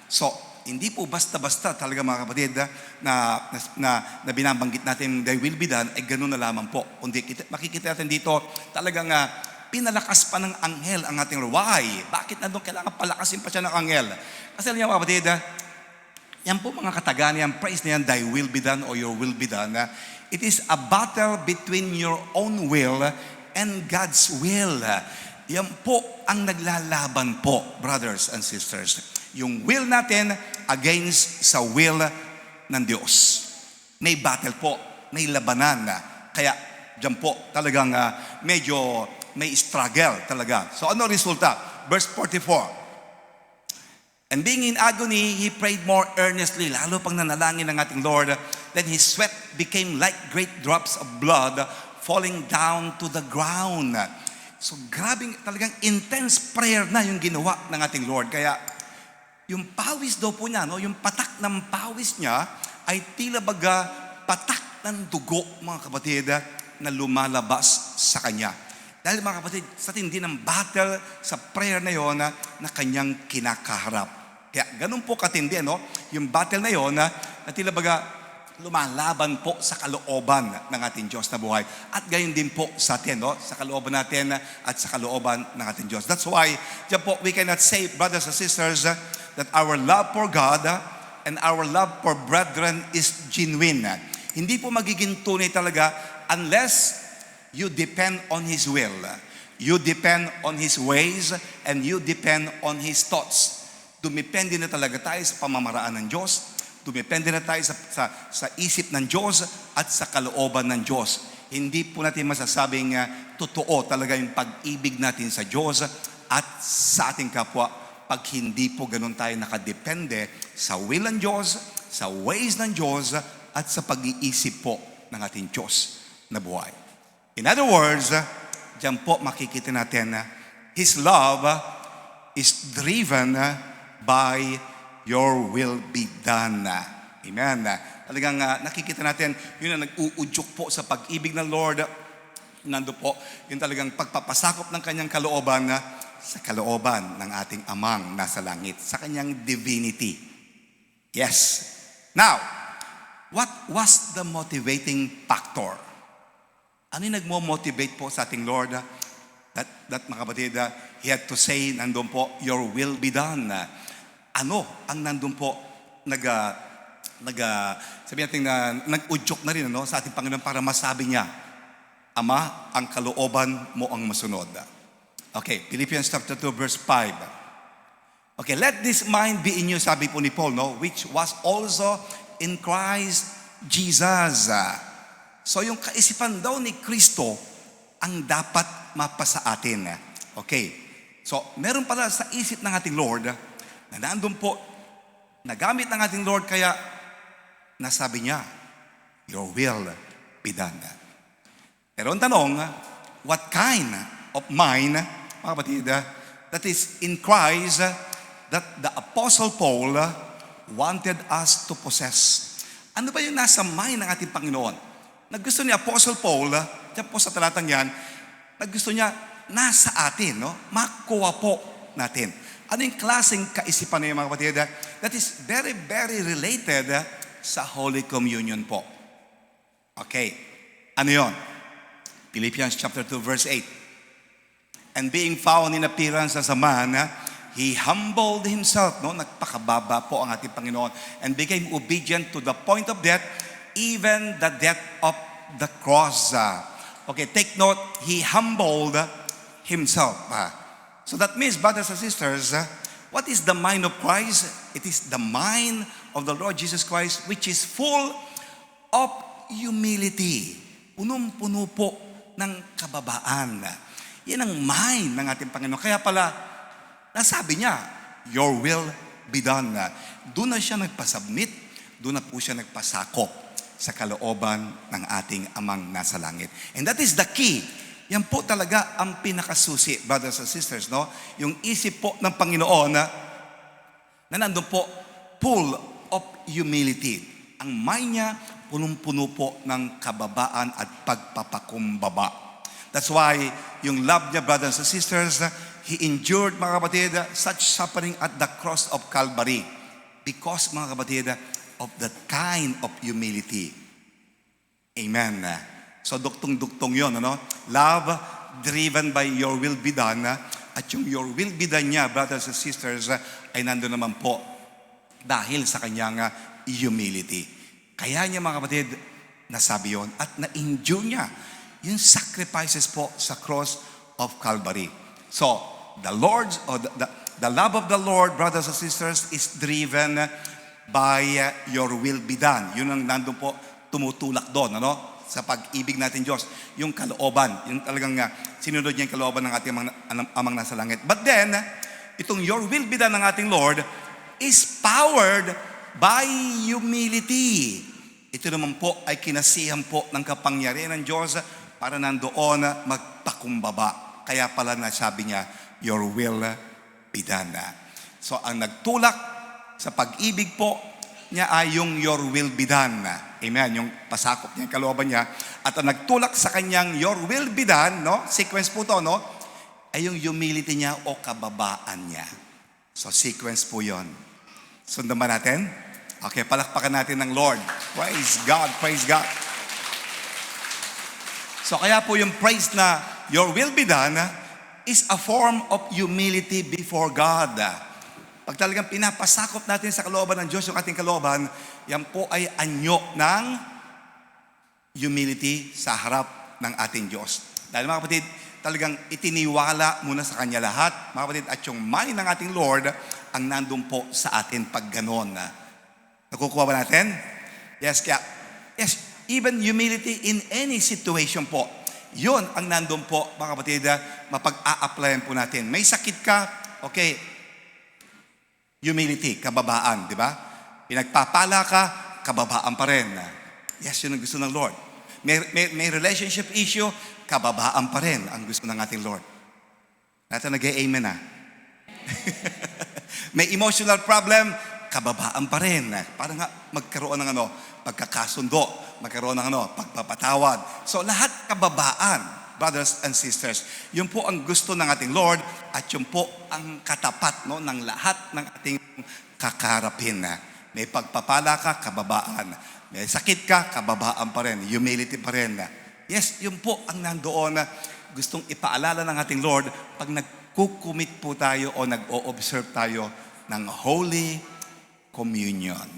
[SPEAKER 7] So, hindi po basta-basta talaga mga kapatid na binabanggit natin, thy will be done, ay ganun na lamang po. Kundi makikita natin dito, talagang pinalakas pa ng anghel ang ating Lord. Why? Bakit nandun kailangan palakasin pa siya ng anghel? Kasi alam niyo mga kapatid, yan po mga katagan, yan praise na yan, thy will be done or your will be done. It is a battle between your own will and God's will. Yan po ang naglalaban po, brothers and sisters. Yung will natin against sa will ng Diyos. May battle po, may labanan. Kaya dyan po talagang medyo may struggle talaga. So ano resulta? Verse 44. And being in agony, he prayed more earnestly. Lalo pang nanalangin ng ating Lord. Then his sweat became like great drops of blood falling down to the ground. So grabing, talagang intense prayer na yung ginawa ng ating Lord. Kaya yung pawis daw po niya, no? Yung patak ng pawis niya ay tila baga patak ng dugo, mga kapatid, na lumalabas sa kanya. Dahil mga kapatid, sa tindi ng battle, sa prayer na yon na kanyang kinakaharap. Kaya ganun po katindi, no? Yung battle na yon na tila baga lumalaban po sa kalooban ng ating Diyos na buhay. At gayon din po sa atin, no? Sa kalooban natin at sa kalooban ng ating Diyos. That's why, dyan po, we cannot say, brothers and sisters, that our love for God and our love for brethren is genuine. Hindi po magiging tunay talaga unless you depend on His will. You depend on His ways and you depend on His thoughts. Dumepende na talaga tayo sa pamamaraan ng Diyos. Dumepende na tayo sa isip ng Diyos at sa kalooban ng Diyos. Hindi po natin masasabing totoo talaga yung pag-ibig natin sa Diyos at sa ating kapwa pag hindi po ganun tayo nakadepende sa will ng Diyos, sa ways ng Diyos at sa pag-iisip po ng ating Diyos na buhay. In other words, diyan po makikita natin na His love is driven by your will be done. Amen. Talagang nakikita natin, yun ang nag-uudyok po sa pag-ibig ng Lord. Nando po, yun talagang pagpapasakop ng kanyang kalooban sa kalooban ng ating amang nasa langit, sa kanyang divinity. Yes. Now, what was the motivating factor? Ano yung nagmo-motivate po sa ating Lord? That mga kapatid, He had to say, nandun po, your will be done. Ano ang nandun po sabi natin na nag-udyok na rin sa ating Panginoon para masabi niya, Ama, ang kalooban mo ang masunod. Okay, Philippians chapter 2 verse 5. Okay, let this mind be in you, sabi po ni Paul, which was also in Christ Jesus. So yung kaisipan daw ni Kristo ang dapat mapasa atin. Okay, so meron pala sa isip ng ating Lord na nandun po, nagamit ng ating Lord, kaya nasabi niya, your will be done. Pero ang tanong, what kind of mind, mga kapatid, that is in Christ that the Apostle Paul wanted us to possess? Ano ba yung nasa mind ng ating Panginoon? Naggusto ni Apostle Paul, diyan po sa talatang yan, naggusto niya nasa atin, makuha po natin. Ano yung klaseng kaisipan na yung mga kapatid? That is very, very related sa Holy Communion po. Okay. Ano yun? Philippians chapter 2 verse 8. And being found in appearance as a man, He humbled Himself. Nagpakababa po ang ating Panginoon and became obedient to the point of death, even the death of the cross. Okay, take note, He humbled Himself. So that means, brothers and sisters, what is the mind of Christ? It is the mind of the Lord Jesus Christ, which is full of humility. Punong-puno po ng kababaan. Yan ang mind ng ating Panginoon. Kaya pala, nasabi niya, your will be done. Doon na siya nagpasubmit, doon na po siya nagpasakop sa kalooban ng ating amang nasa langit. And that is the key. Yan po talaga ang pinakasusi, brothers and sisters, Yung isip po ng Panginoon na nandun po, full of humility. Ang mind niya, punong-puno po ng kababaan at pagpapakumbaba. That's why, yung love niya, brothers and sisters, He endured, mga kapatid, such suffering at the cross of Calvary. Because, mga kapatid, of that kind of humility. Amen. So, duktong-duktong yun, Love driven by your will be done. At yung your will be done niya, brothers and sisters, ay nandun naman po dahil sa kanyang humility. Kaya niya, mga kapatid, nasabi yon at na-endure niya yung sacrifices po sa cross of Calvary. So, the love of the Lord, brothers and sisters, is driven by your will be done. Yun ang nandun po tumutulak doon, ano? Sa pag-ibig natin Diyos. Yung kalooban, yung talagang sinunod niya yung kalooban ng ating amang nasa langit. But then, itong your will be done ng ating Lord is powered by humility. Ito naman po ay kinasihan po ng kapangyarihan ng Diyos para nandoon magpakumbaba. Kaya pala nasabi niya, your will be done. So ang nagtulak sa pag-ibig po niya ay yung your will be done. Amen. Yung pasakop niya, yung kalooban niya. At ang nagtulak sa kanyang your will be done, no? Sequence po to, no? Ay yung humility niya o kababaan niya. So sequence po yon. Sundan ba natin? Okay, palakpakan natin ng Lord. Praise God, praise God. So kaya po yung praise na your will be done is a form of humility before God. Pag talagang pinapasakop natin sa kalooban ng Diyos yung ating kalooban, yan po ay anyo ng humility sa harap ng ating Diyos. Dahil mga kapatid, talagang itiniwala muna sa Kanya lahat, mga kapatid, at yung mind ng ating Lord ang nandun po sa atin pag ganon. Nakukuha ba natin? Yes, even humility in any situation po. Yun ang nandun po, mga kapatid, mapag-a-applyan po natin. May sakit ka, okay, humility, kababaan, di ba? Pinagpapala ka, kababaan pa rin. Yes, yun ang gusto ng Lord. May relationship issue, kababaan pa rin ang gusto ng ating Lord. Natin nag-amen na. May emotional problem, kababaan pa rin. Para nga magkaroon ng pagkakasundo, magkaroon ng pagpapatawad. So lahat kababaan, brothers and sisters. Yun po ang gusto ng ating Lord at yun po ang katapat ng lahat ng ating kakarapin. May pagpapala ka, kababaan. May sakit ka, kababaan pa rin. Humility pa rin. Yes, yun po ang nandoon na gustong ipaalala ng ating Lord pag nagkukumit po tayo o nag-o-observe tayo ng Holy Communion.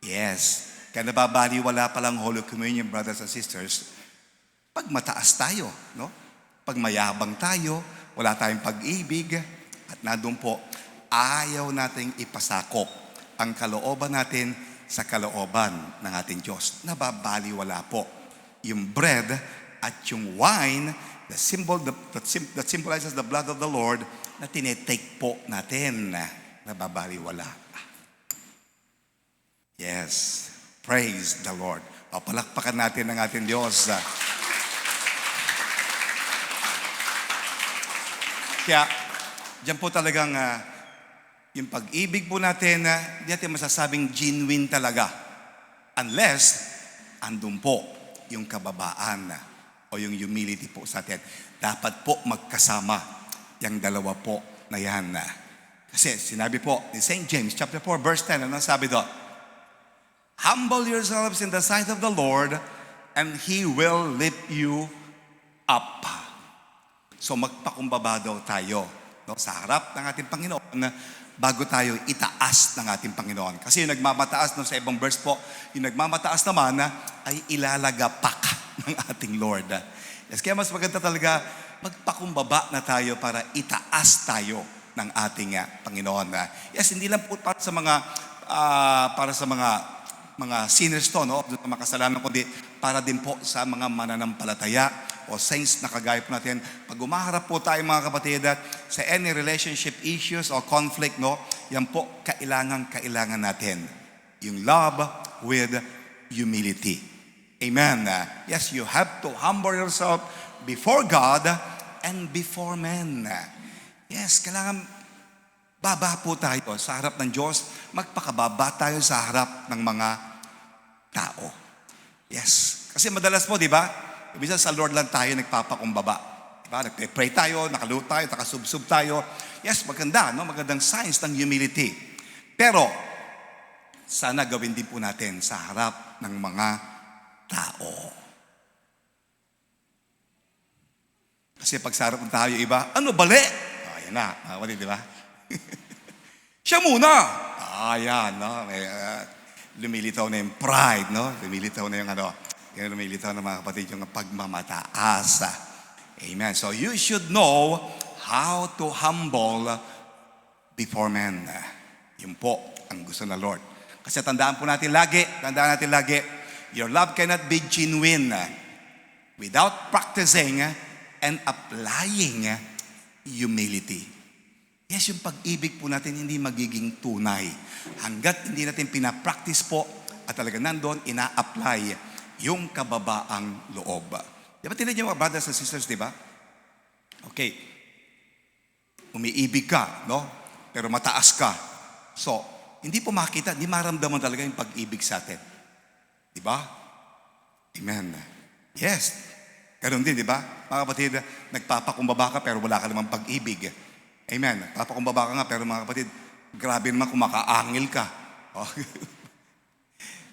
[SPEAKER 7] Yes. Kaya nababaliwala palang Holy Communion, brothers and sisters, pag mataas tayo, no? Pag mayabang tayo, wala tayong pag-ibig, at nandun po, ayaw nating ipasakop ang kalooban natin sa kalooban ng ating Diyos. Nababaliwala po yung bread at yung wine, the symbol that symbolizes the blood of the Lord, na tinetake po natin. Nababaliwala. Yes. Praise the Lord. O, palakpakan natin ang ating Diyos. Kaya, diyan po talagang yung pag-ibig po natin, hindi natin masasabing genuine talaga. Unless, andun po yung kababaan o yung humility po sa atin. Dapat po magkasama yung dalawa po na yan. Kasi sinabi po in St. James chapter 4 verse 10, ano sabi doon? Humble yourselves in the sight of the Lord and He will lift you up. So magpakumbaba daw tayo, no, sa harap ng ating Panginoon bago tayo itaas ng ating Panginoon. Kasi yung nagmamataas no, sa ibang verse po, yung nagmamataas naman ay ilalagapak ng ating Lord. Yes, kaya mas maganda talaga magpakumbaba na tayo para itaas tayo ng ating Panginoon. Yes, hindi lang po para sa mga sinners to, no? Mga kasalanan, kundi para din po sa mga mananampalataya o saints na kagaya po natin. Pag umaharap po tayo mga kapatid sa any relationship issues o conflict, no? Yan po kailangan natin. Yung love with humility. Amen. Yes, you have to humble yourself before God and before men. Yes, kailangan baba po tayo sa harap ng Diyos. Magpakababa tayo sa harap ng mga tao. Yes. Kasi madalas po, di ba? Minsan sa Lord lang tayo nagpapakumbaba. Diba? Nagpe-pray tayo, nakaluto tayo, nakasubsub tayo. Yes, maganda, no? Magandang signs ng humility. Pero, sana gawin din po natin sa harap ng mga tao. Kasi pag sa harap ng tao yung iba, ano bali? Ayan na, mga kapatid, di ba? Siya muna. Ayan, no? May, lumilitaw na yung pride, no? Lumilitaw na yung lumilitaw na mga kapatid yung pagmamataas. Amen. So you should know how to humble before men. Yun po ang gusto ng Lord. Kasi tandaan natin lagi, your love cannot be genuine without practicing and applying humility. Yes, yung pag-ibig po natin hindi magiging tunay hanggat hindi natin pinapractice po at talaga nandun ina-apply yung kababaang loob. Di ba tinan niyo mga brothers and sisters, di ba? Okay. Umiibig ka, no? Pero mataas ka. So, hindi po makita, hindi maramdaman talaga yung pag-ibig sa atin. Di ba? Amen. Yes. Ganun din, di ba? Mga kapatid, nagpapakumbaba ka pero wala ka namang pag-ibig. Amen. Nagpapakumbaba ka nga pero mga kapatid, grabe naman kung makaangil ka. Oh.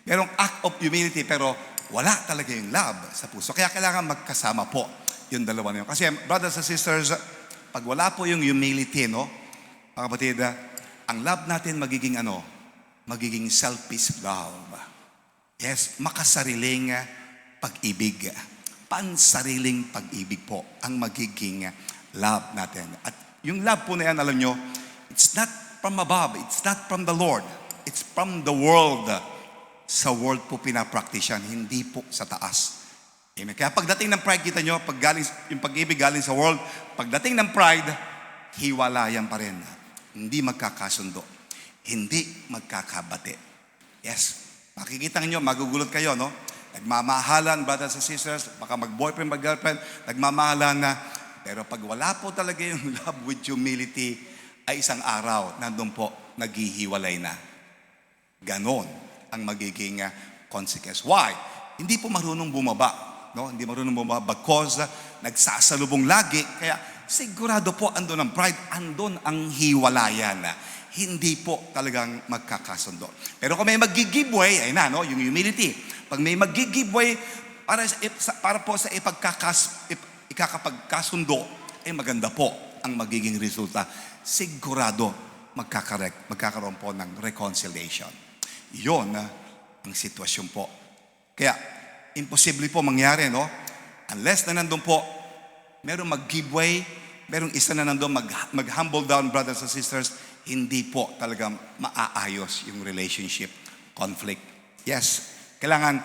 [SPEAKER 7] Merong act of humility pero wala talaga yung love sa puso. Kaya kailangan magkasama po yung dalawa na yun. Kasi brothers and sisters, pag wala po yung humility, no? Mga kapatid, ang love natin magiging magiging selfish love. Yes, makasariling pag-ibig. Pansariling pag-ibig po ang magiging love natin. At yung love po na yan, alam nyo, it's not from above, it's not from the Lord, it's from the world. Sa world po pinapractice yan, hindi po sa taas. Amen. Kaya pagdating ng pride, kita nyo, yung pag-ibig galing sa world, pagdating ng pride, hiwalayan pa rin. Hindi magkakasundo. Hindi magkakabate. Yes. Makikita nyo, magugulot kayo, no? Nagmamahalan, brothers and sisters, baka mag-boyfriend, mag-girlfriend, nagmamahalan na. Pero pag wala po talaga yung love with humility, ay isang araw, nandun po, naghihiwalay na. Ganon ang magiging consequence. Why? Hindi po marunong bumaba. No? Hindi marunong bumaba because nagsasalubong lagi. Kaya sigurado po andun ang pride, andun ang hiwalayan. Hindi po talagang magkakasundo. Pero kung may mag-giveaway, ay na, no? Yung humility. Pag may mag-giveaway para po sa ikakapagkasundo, ay maganda po ang magiging resulta. Sigurado magkakaroon po ng reconciliation. Yun ang sitwasyon po. Kaya, imposible po mangyari, no? Unless na nandun po, merong mag-giveaway, merong isa na nandun mag-humble down, brothers and sisters, hindi po talaga maaayos yung relationship conflict. Yes, kailangan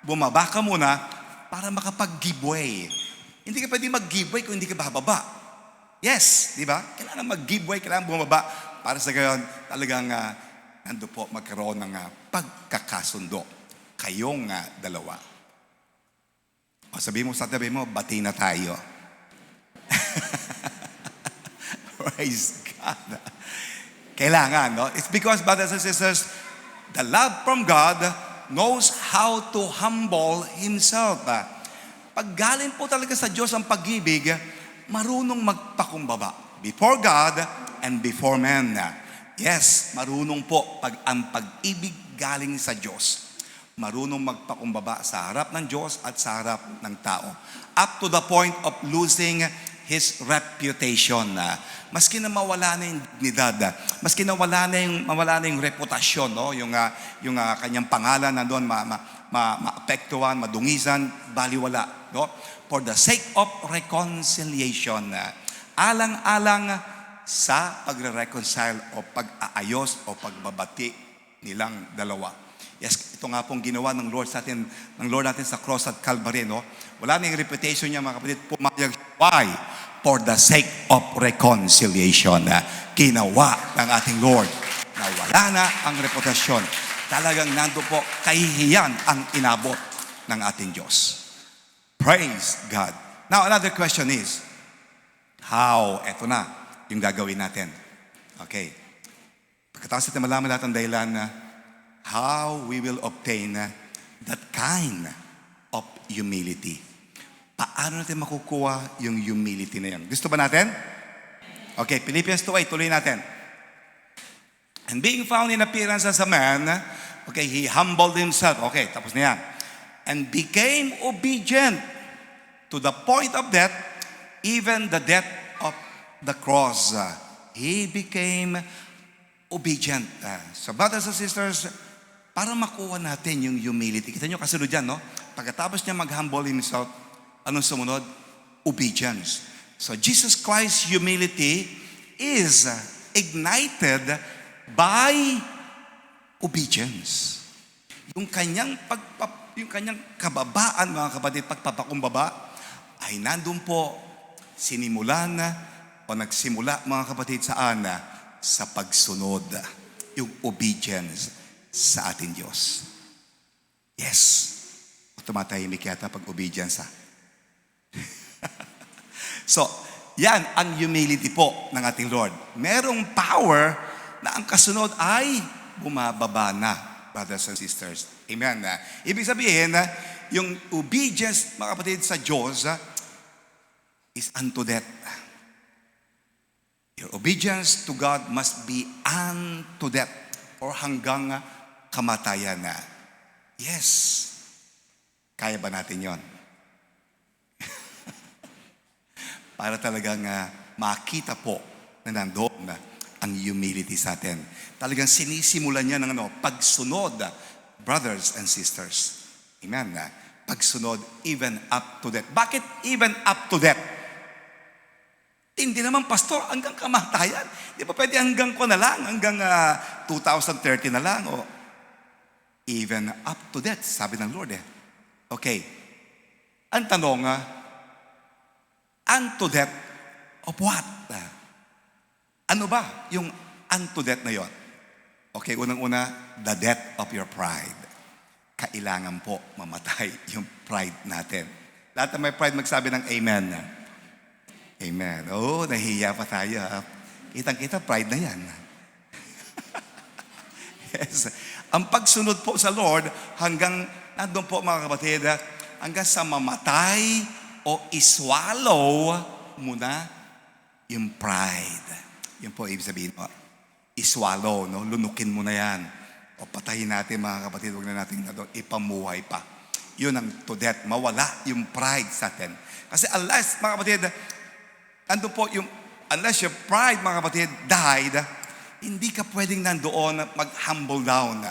[SPEAKER 7] bumaba ka muna para makapag-giveaway. Hindi ka pwede mag-giveaway kung hindi ka bababa. Yes, di ba? Kailangan mag-giveaway, kailangan bumaba para sa gayon talagang nando po magkaroon ng pagkakasundo. Kayong dalawa. O sabihin mo sa tabi mo, bati na tayo. Praise God. Kailangan, no? It's because, brothers and sisters, the love from God knows how to humble Himself. Pag galing po talaga sa Diyos ang pag-ibig, marunong magpakumbaba before God and before men. Yes, marunong po pag ang pag-ibig galing sa Diyos. Marunong magpakumbaba sa harap ng Diyos at sa harap ng tao. Up to the point of losing his reputation. Maski na mawala na yung dignidad, maski na mawala na yung reputasyon, no? Yung kanyang pangalan na doon maapektuhan, madungisan, baliwala, no? For the sake of reconciliation, alang-alang sa pagre-reconcile o pag-aayos o pagbabati nilang dalawa. Yes, ito nga pong ginawa ng Lord natin sa cross at Calvary, no? Wala na yung reputation niya, mga kapatid, pumayag. Why? For the sake of reconciliation. Ginawa ng ating Lord na wala na ang reputasyon. Talagang nando po, kahihiyan ang inabot ng ating Diyos. Praise God. Now, another question is, how? Eto na, yung gagawin natin. Okay. Pagkatapos natin malaman lahat ang dahilan na how we will obtain that kind of humility. Paano natin makukuha yung humility na yan? Gusto ba natin? Okay, Philippians 2:8, tuloy natin. And being found in appearance as a man, okay, he humbled himself. Okay, tapos na yan. And became obedient to the point of death, even the death of the cross, He became obedient. So brothers and sisters, para makuha natin yung humility. Kita nyo kasunod dyan, no? Pagkatapos niya mag-humble himself, anong sumunod? Obedience. So Jesus Christ's humility is ignited by obedience. Yung kanyang kababaan, mga kapatid, pagpapakumbaba, ay nandun po sinimulan o nagsimula, mga kapatid, saan? Sa pagsunod, yung obedience sa ating Diyos. Yes. Tumatahimik yata pag obedience, ha? So, yan ang humility po ng ating Lord. Merong power na ang kasunod ay bumababa na, brothers and sisters. Amen. Ibig sabihin, yung obedience, mga kapatid, sa Diyos is unto death. Your obedience to God must be unto death or hanggang kamatayan na. Yes. Kaya ba natin yon? Para talagang makita po na nandoon ang humility sa atin. Talagang sinisimulan niya ng pagsunod, brothers and sisters. Amen. Pagsunod even up to death. Bakit even up to death? Hindi naman, pastor, hanggang kamatayan. Di ba pwede hanggang ko na lang, hanggang 2030 na lang, o even up to death, sabi ng Lord eh. Okay. Ang tanong, unto death of what? Ano ba yung unto death na yon? Okay, unang-una, the death of your pride. Kailangan po mamatay yung pride natin. Lahat ng may pride magsabi ng amen. Amen. Oh, nahihiya pa tayo. Kitang-kita, pride na yan. Yes. Ang pagsunod po sa Lord, hanggang, nandun po mga kapatid, hanggang sa mamatay o iswallow muna yung pride. Yun po ibig sabihin mo. Iswallow, no? Lunukin mo na yan. O patayin natin, mga kapatid, huwag na natin ipamuhay pa. Yun ang to death. Mawala yung pride sa atin. Kasi unless, mga kapatid, andun po yung, unless your pride, mga kapatid, died, hindi ka pwedeng nandoon mag-humble down.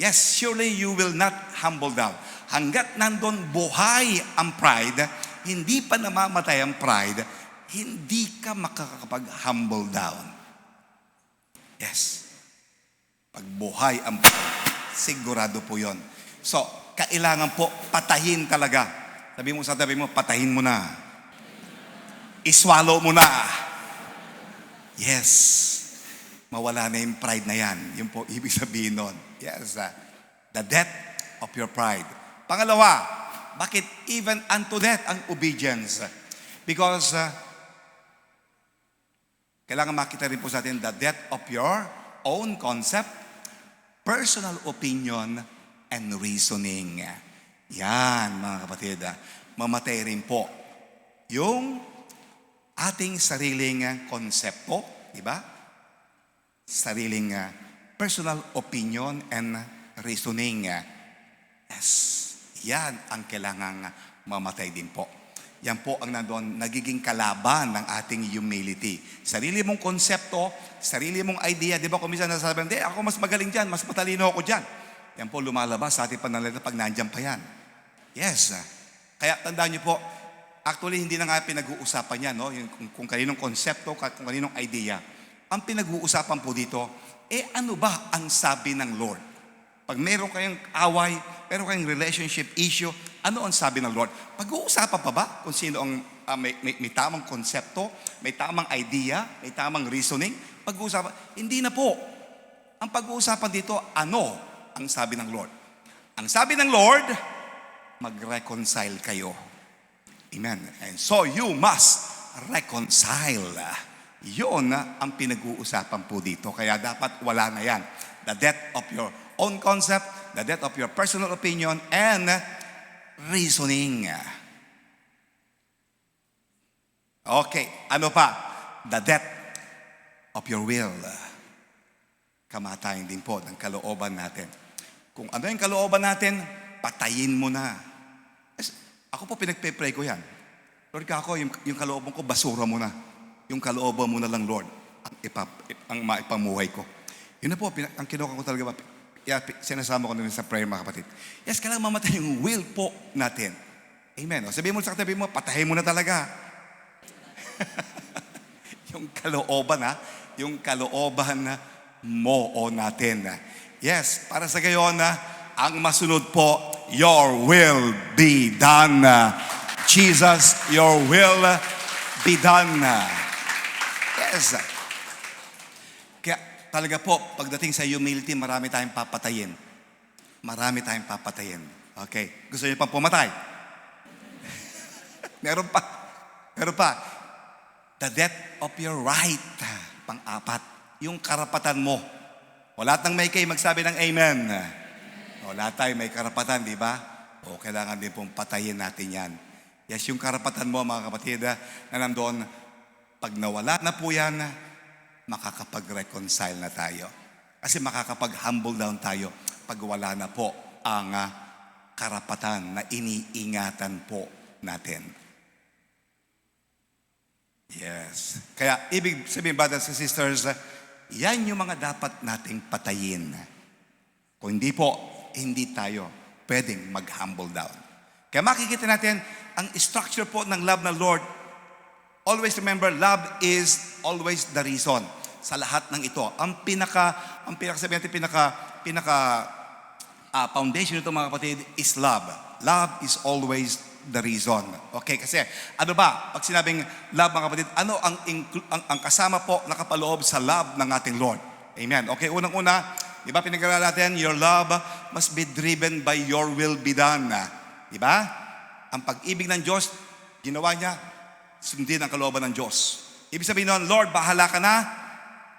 [SPEAKER 7] Yes, surely you will not humble down. Hanggat nandun buhay ang pride, hindi pa namamatay ang pride, hindi ka makakapag-humble down. Yes. Pag buhay ang pride, sigurado po yon. So, kailangan po patahin talaga. Sabi mo sa tabi mo, patahin mo na. Iswallow mo na. Yes. Mawala na yung pride na yan. Yun po ibig sabihin nun. Yes. The death of your pride. Pangalawa, bakit even unto death ang obedience? Because kailangan makita rin po sa atin the death of your own concept, personal opinion, and reasoning. Yan, mga kapatid. Mamatay rin po yung ating sariling konsepto, di ba? Sariling personal opinion and reasoning. Yes. Yan ang kailangang mamatay din po. Yan po ang nandoon nagiging kalaban ng ating humility. Sarili mong konsepto, sarili mong idea. Di ba kung minsan nasasabi, hindi, ako mas magaling dyan, mas matalino ako dyan. Yan po lumalabas sa ating panalita pag nandyan pa yan. Yes. Kaya tandaan niyo po, actually hindi na nga pinag-uusapan yan, no? Yung, kung kaninong konsepto, kung kaninong idea. Ang pinag-uusapan po dito, ano ba ang sabi ng Lord? Pag meron kayong away, meron kayong relationship issue, ano ang sabi ng Lord? Pag-uusapan pa ba kung sino ang may tamang konsepto, may tamang idea, may tamang reasoning? Pag-uusapan, hindi na po. Ang pag-uusapan dito, ano ang sabi ng Lord? Ang sabi ng Lord, mag-reconcile kayo. Amen. And so you must reconcile. Yun ang pinag-uusapan po dito. Kaya dapat wala na yan. The death of your own concept, the death of your personal opinion, and reasoning. Okay, ano pa? The death of your will. Kamatayan din po ng kalooban natin. Kung ano yung kalooban natin, patayin mo na. Ako po pinagpe-pray ko yan. Lord, kako, yung kalooban ko, basura mo na. Yung kalooban mo na lang, Lord, ang maipamuhay ko. Yun na po, ang kinuha ko talaga, sinasama ko na sa prayer, mga kapatid. Yes, kailangan mamatay yung will po natin. Amen. O, sabihin mo sa katabi mo, patahin mo na talaga. Yung kalooban, ha? Yung kalooban mo o natin. Yes, para sa gayon, ang masunod po, your will be done. Jesus, your will be done. Yes. Kaya talaga po, pagdating sa humility, marami tayong papatayin. Marami tayong papatayin. Okay. Gusto niyo pang pumatay? Meron pa. Meron pa. The death of your right. Pang-apat. Yung karapatan mo. Wala nang may kay magsabi ng amen. Wala tayo may karapatan, di ba? O kailangan din pong patayin natin yan. Yes, yung karapatan mo, mga kapatid, na nandoon, pag nawala na po yan, makakapag-reconcile na tayo. Kasi makakapag-humble down tayo pag wala na po ang karapatan na iniingatan po natin. Yes. Kaya, ibig sabihin, brothers and sisters, yan yung mga dapat nating patayin. Kung hindi po, hindi tayo pwedeng mag-humble down. Kaya makikita natin, ang structure po ng love ng Lord, always remember, love is always the reason sa lahat ng ito. Ang sabihin natin, foundation nito, mga kapatid, is love. Love is always the reason. Okay, kasi ano ba, pag sinabing love, mga kapatid, ano ang kasama po nakapaloob sa love ng ating Lord? Amen. Okay, unang-una, di ba pinag-aralan natin, your love must be driven by your will be done. Di ba? Ang pag-ibig ng Diyos, ginawa niya, sundin ang kalooban ng Diyos. Ibig sabihin nun, Lord, bahala ka na,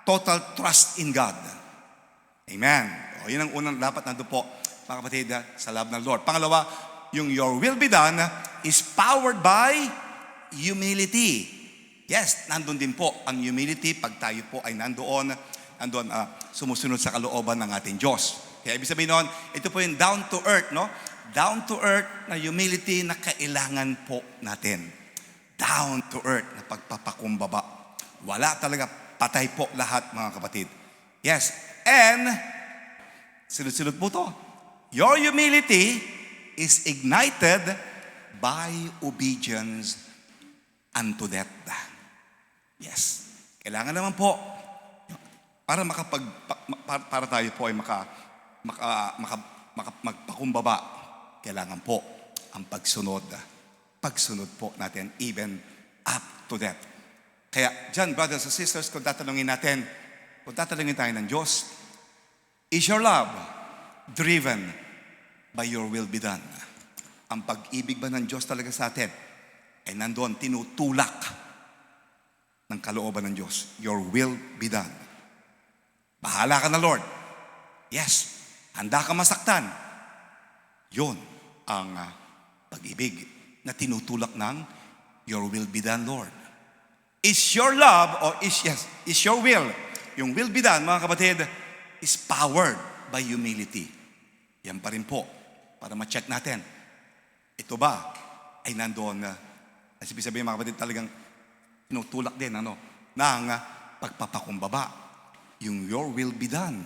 [SPEAKER 7] total trust in God. Amen. O, yun ang unang dapat nandun po, mga kapatid, sa love ng Lord. Pangalawa, yung your will be done is powered by humility. Yes, nandun din po ang humility pag tayo po ay nandoon sumusunod sa kalooban ng ating Diyos. Kaya ibig sabihin nun, ito po yung down to earth, no? Down to earth na humility na kailangan po natin. Down to earth na pagpapakumbaba. Wala talaga, patay po lahat, mga kapatid. Yes, and sunod-sunod po to. Your humility is ignited by obedience unto death. Yes. Kailangan naman po para tayo po ay magpakumbaba, kailangan po ang pagsunod po natin even up to death. Kaya dyan, brothers and sisters, kung tatanungin tayo ng Diyos, is your love driven by your will be done? Ang pag-ibig ba ng Diyos talaga sa atin ay nandoon, tinutulak ng kalooban ng Diyos. Your will be done. Bahala ka na, Lord. Yes, handa ka masaktan. Yun ang pag-ibig na tinutulak ng your will be done, Lord. Is your love, or is your will, yung will be done, mga kapatid, is powered by humility. Yan pa rin po, para ma-check natin. Ito ba ay nandoon as ibig sabihin, mga kapatid, talagang tinutulak din, ng pagpapakumbaba. Yung your will be done,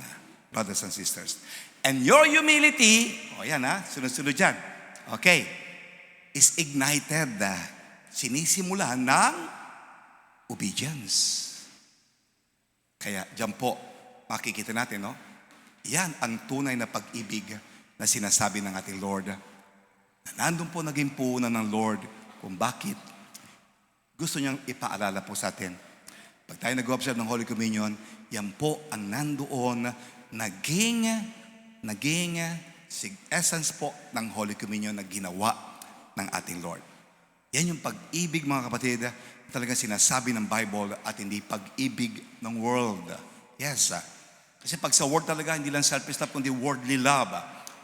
[SPEAKER 7] brothers and sisters. And your humility, yan sunod-sunod dyan. Okay, is ignited, sinisimulan ng obedience. Kaya dyan po, makikita natin, yan ang tunay na pag-ibig na sinasabi ng ating Lord. Na nandun po naging puhunan ng Lord kung bakit gusto niyang ipaalala po sa atin. Pag tayo nag-observe ng Holy Communion, yan po ang nandoon naging essence po ng Holy Communion na ginawa ng ating Lord. Yan yung pag-ibig, mga kapatid, talagang sinasabi ng Bible at hindi pag-ibig ng world. Yes. Kasi pag sa world talaga, hindi lang selfish love, kundi worldly love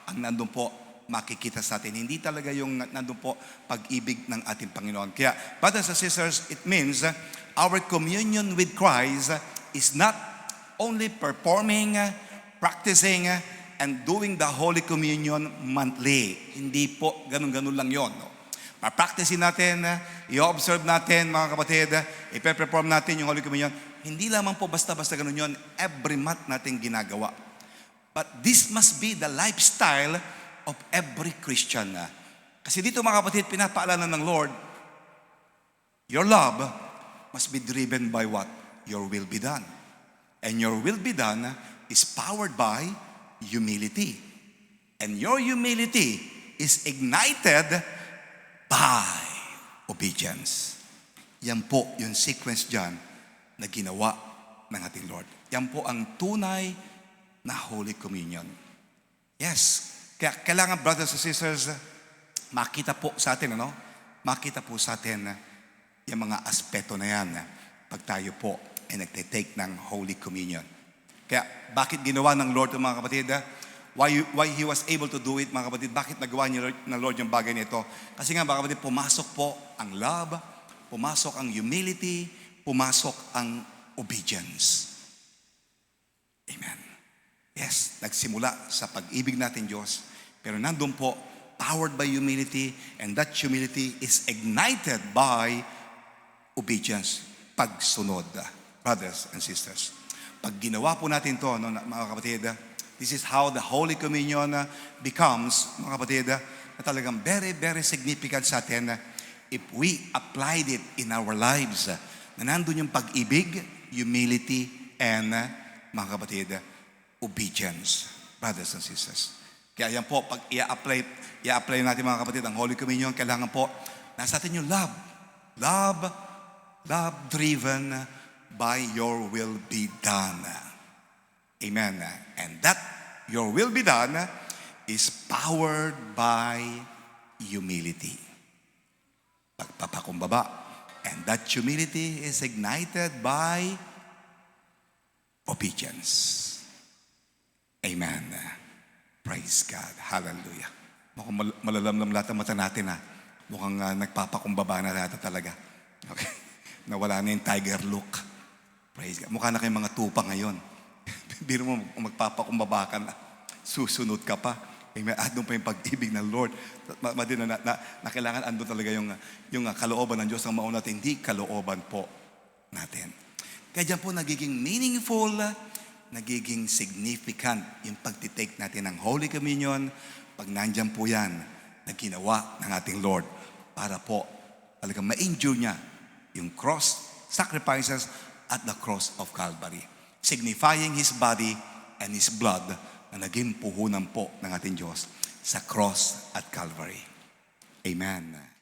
[SPEAKER 7] ang nandun po makikita sa atin. Hindi talaga yung nandun po pag-ibig ng ating Panginoon. Kaya, brothers and sisters, it means our communion with Christ is not only performing, practicing, and doing the Holy Communion monthly. Hindi po ganun-ganun lang yon. ma-practicein natin, i-observe natin, mga kapatid, i-perform natin yung Holy Communion. Hindi lamang po basta-basta ganun yun, every month natin ginagawa. But this must be the lifestyle of every Christian. Kasi dito, mga kapatid, pinapaalala ng Lord, your love must be driven by what? Your will be done. And your will be done is powered by humility. And your humility is ignited by obedience. Yan po yung sequence dyan na ginawa ng ating Lord. Yan po ang tunay na Holy Communion. Yes. Kaya kailangan, brothers and sisters, makita po sa atin, makita po sa atin yung mga aspeto na yan pag tayo po ay nagtitake ng Holy Communion. Kaya bakit ginawa ng Lord mga kapatid? Why He was able to do it, mga kapatid? Bakit nagawa niya ng Lord yung bagay nito? Kasi nga, mga kapatid, pumasok po ang love, pumasok ang humility, pumasok ang obedience. Amen. Yes, nagsimula sa pag-ibig natin Diyos, pero nandun po, powered by humility, and that humility is ignited by obedience, pagsunod, brothers and sisters. Pag ginawa po natin to, mga kapatid, this is how the Holy Communion becomes, mga kapatid, na talagang very, very significant sa atin if we applied it in our lives. Na nandun yung pag-ibig, humility, and, mga kapatid, obedience, brothers and sisters. Kaya yan po, pag i-apply natin, mga kapatid, ang Holy Communion, kailangan po, nasa atin yung love. Love driven by your will be done. Amen. And that your will be done is powered by humility. Pagpapakumbaba. And that humility is ignited by obedience. Amen. Praise God. Hallelujah. Mukhang malalamlam lahat ang mata natin Mukhang nagpapakumbaba na lahat talaga. Okay. Nawala na yung tiger look. Praise God. Mukha na kayong mga tupa ngayon. Biro mo, magpapakumbaba ka na. Susunod ka pa. Amen. At doon pa yung pag-ibig ng Lord. Na kailangan andun talaga yung kalooban ng Diyos ang mauna natin. Hindi kalooban po natin. Kaya dyan po nagiging meaningful, nagiging significant yung pagtitake natin ng Holy Communion pag nandyan po yan na ginawa ng ating Lord para po talagang ma-endure niya yung cross sacrifices at the cross of Calvary, signifying His body and His blood na naging puhunan po ng ating Diyos sa cross at Calvary. Amen.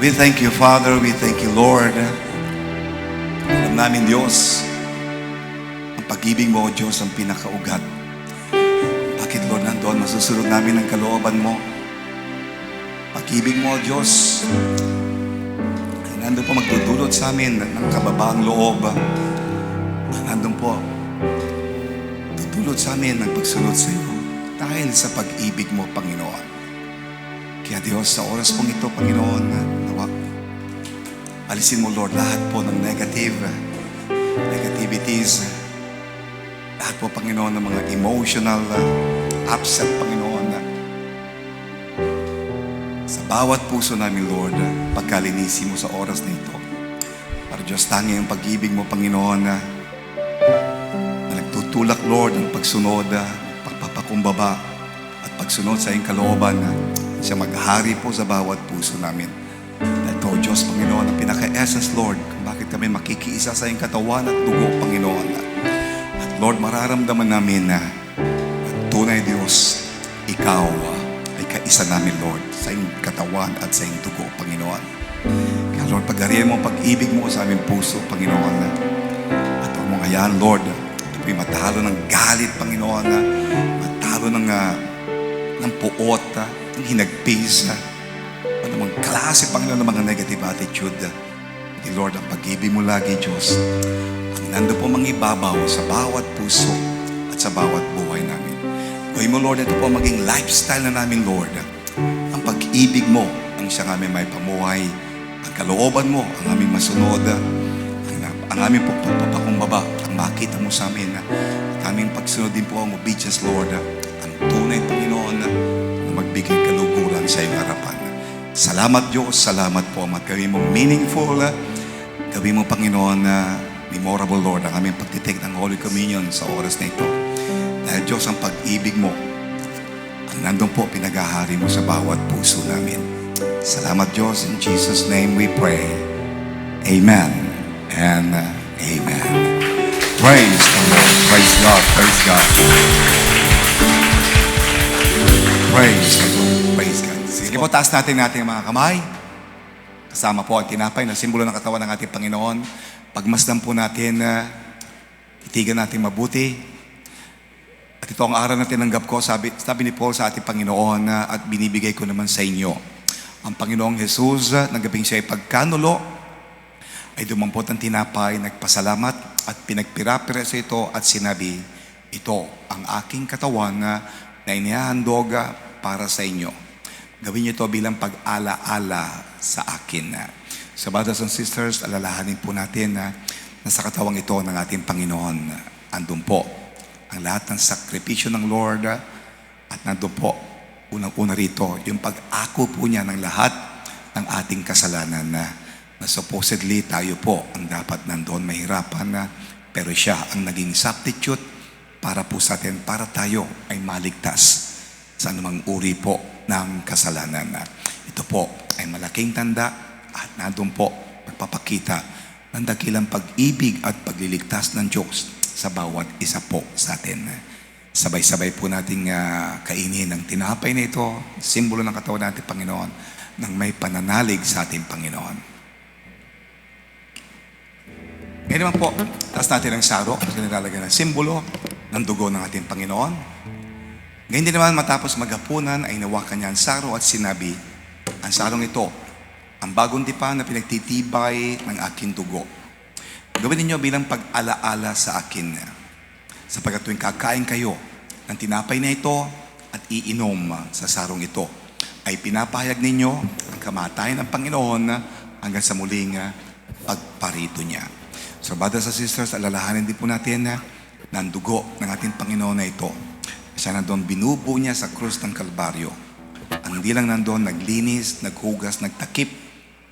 [SPEAKER 7] We thank you, Father. We thank you, Lord. Alam namin, Diyos, ang pag-ibig mo, O Diyos, ang pinakaugat. Bakit, Lord, nandoon masusunod namin ang kalooban mo? Pag-ibig mo, O Diyos, ay nandun po magdudulot sa amin ng kababaang loob. Nandun po, tutulot sa amin ng pagsunod sa iyo dahil sa pag-ibig mo, Panginoon. Kaya Diyos, sa oras pong ito, Panginoon, nawa, alisin mo, Lord, lahat po ng negativities, lahat po, Panginoon, ng mga emotional upset, Panginoon, sa bawat puso namin, Lord, pagkalinisin mo sa oras na ito. Para Diyos, tangi ang pag-ibig mo, Panginoon, na nagtutulak, Lord, ng pagsunod, pagpapakumbaba, at pagsunod sa iyong kalooban, siya maghari po sa bawat puso namin. Ito, Diyos, Panginoon, ang pinaka-essence, Lord, kung bakit kami makikiisa sa iyong katawan at dugo, Panginoon. At Lord, mararamdaman namin na tunay, Diyos, ikaw ay kaisa namin, Lord, sa iyong katawan at sa iyong dugo, Panginoon. Kaya, Lord, pagharihan mo ang pag-ibig mo sa aming puso, Panginoon. At huwag mong hayaan, Lord, ito'y matalo ng galit, Panginoon, matalo ng puot, ng hinagpis, anumang klase, Panginoon, ng mga negative attitude. Di, Lord, ang pag-ibig mo lagi, Diyos, ang nando po mangibabaw sa bawat puso at sa bawat buhay namin. Gawin mo, Lord, ito po maging lifestyle na namin, Lord. Ang pag-ibig mo ang siyang aming may pamuhay, ang kalooban mo ang aming masunod, ang aming pagpapakumbaba, ang makita mo sa amin, ang aming pagsunod din po ang obedience, Lord, ang tunay, Panginoon, na magbigay kaluguran sa iyong harapan. Salamat, Diyos. Salamat po. Gawin mo meaningful. Gawin mo, Panginoon, memorable, Lord, ang aming pagtitake ng Holy Communion sa oras na ito. Dahil, Diyos, ang pag-ibig mo, ang nandun po, pinagahari mo sa bawat puso namin. Salamat, Diyos. In Jesus' name we pray. Amen and amen. Praise the Lord. Praise God. Praise God. Praise the Lord. Praise God. Sige po, taas natin ang mga kamay. Kasama po ang tinapay na simbolo ng katawan ng ating Panginoon. Pagmasdan po natin, itigan natin mabuti. At ito ang aral na tinanggap ko, sabi ni Paul sa ating Panginoon, at binibigay ko naman sa inyo. Ang Panginoong Jesus, nagabing siya ay pagkanulo, ay dumampot ang tinapay, nagpasalamat, at pinagpira-pira sa ito, at sinabi, ito ang aking katawan na inihahandog para sa inyo. Gawin niyo ito bilang pag-ala-ala sa akin. So, brothers and sisters, alalahanin po natin na nasa katawang ito ng ating Panginoon. Andun po ang lahat ng sakripisyo ng Lord, at nandun po, unang-una rito, yung pag-ako po niya ng lahat ng ating kasalanan na supposedly tayo po ang dapat nandun mahirapan, pero siya ang naging substitute para po sa atin, para tayo ay maligtas sa anumang uri po ng kasalanan. Ito po ay malaking tanda at nandun po magpapakita ng dakilang pag-ibig at pagliligtas ng Diyos sa bawat isa po sa atin. Sabay-sabay po nating kainin ang tinapay na ito, simbolo ng katawan natin, Panginoon, nang may pananalig sa ating Panginoon. Ngayon naman po, taas natin ang saro kasi nilalagay ng simbolo ng dugo ng ating Panginoon. Ngayon din naman matapos maghapunan ay nawakan niya ang saro at sinabi, ang sarong ito, ang bagong tipan na pinagtitibay ng aking dugo. Gawin ninyo bilang pag-alaala sa akin. Sapagkat tuwing kakain kayo ng tinapay na ito at iinom sa sarong ito, ay pinapahayag ninyo ang kamatayan ng Panginoon hanggang sa muling pagparito niya. So, brothers and sisters, alalahanin din po natin na ng dugo ng ating Panginoon na ito. Siya nandun binubo niya sa krus ng Kalbaryo. Ang hindi lang nandun naglinis, naghugas, nagtakip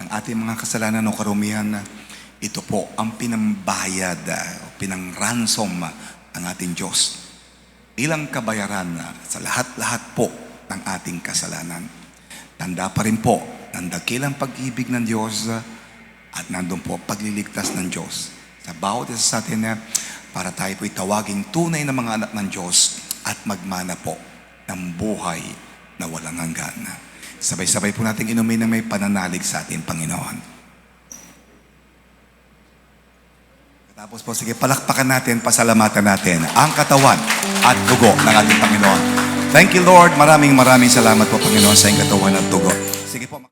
[SPEAKER 7] ng ating mga kasalanan o karumihan. Ito po ang pinambayad, pinang-ransom ng ating Diyos. Ilang kabayaran sa lahat-lahat po ng ating kasalanan. Tanda pa rin po ng dakilang pag-ibig ng Diyos at nandun po pagliligtas ng Diyos. Sa bawat isa sa atin para tayo po'y tawaging tunay na mga anak ng Diyos at magmana po ng buhay na walang hanggan. Sabay-sabay po natin inumin ng may pananalig sa ating Panginoon. Tapos po, sige, palakpakan natin, pasalamatan natin ang katawan at dugo ng ating Panginoon. Thank you, Lord. Maraming salamat po, Panginoon, sa iyong katawan at dugo. Sige po.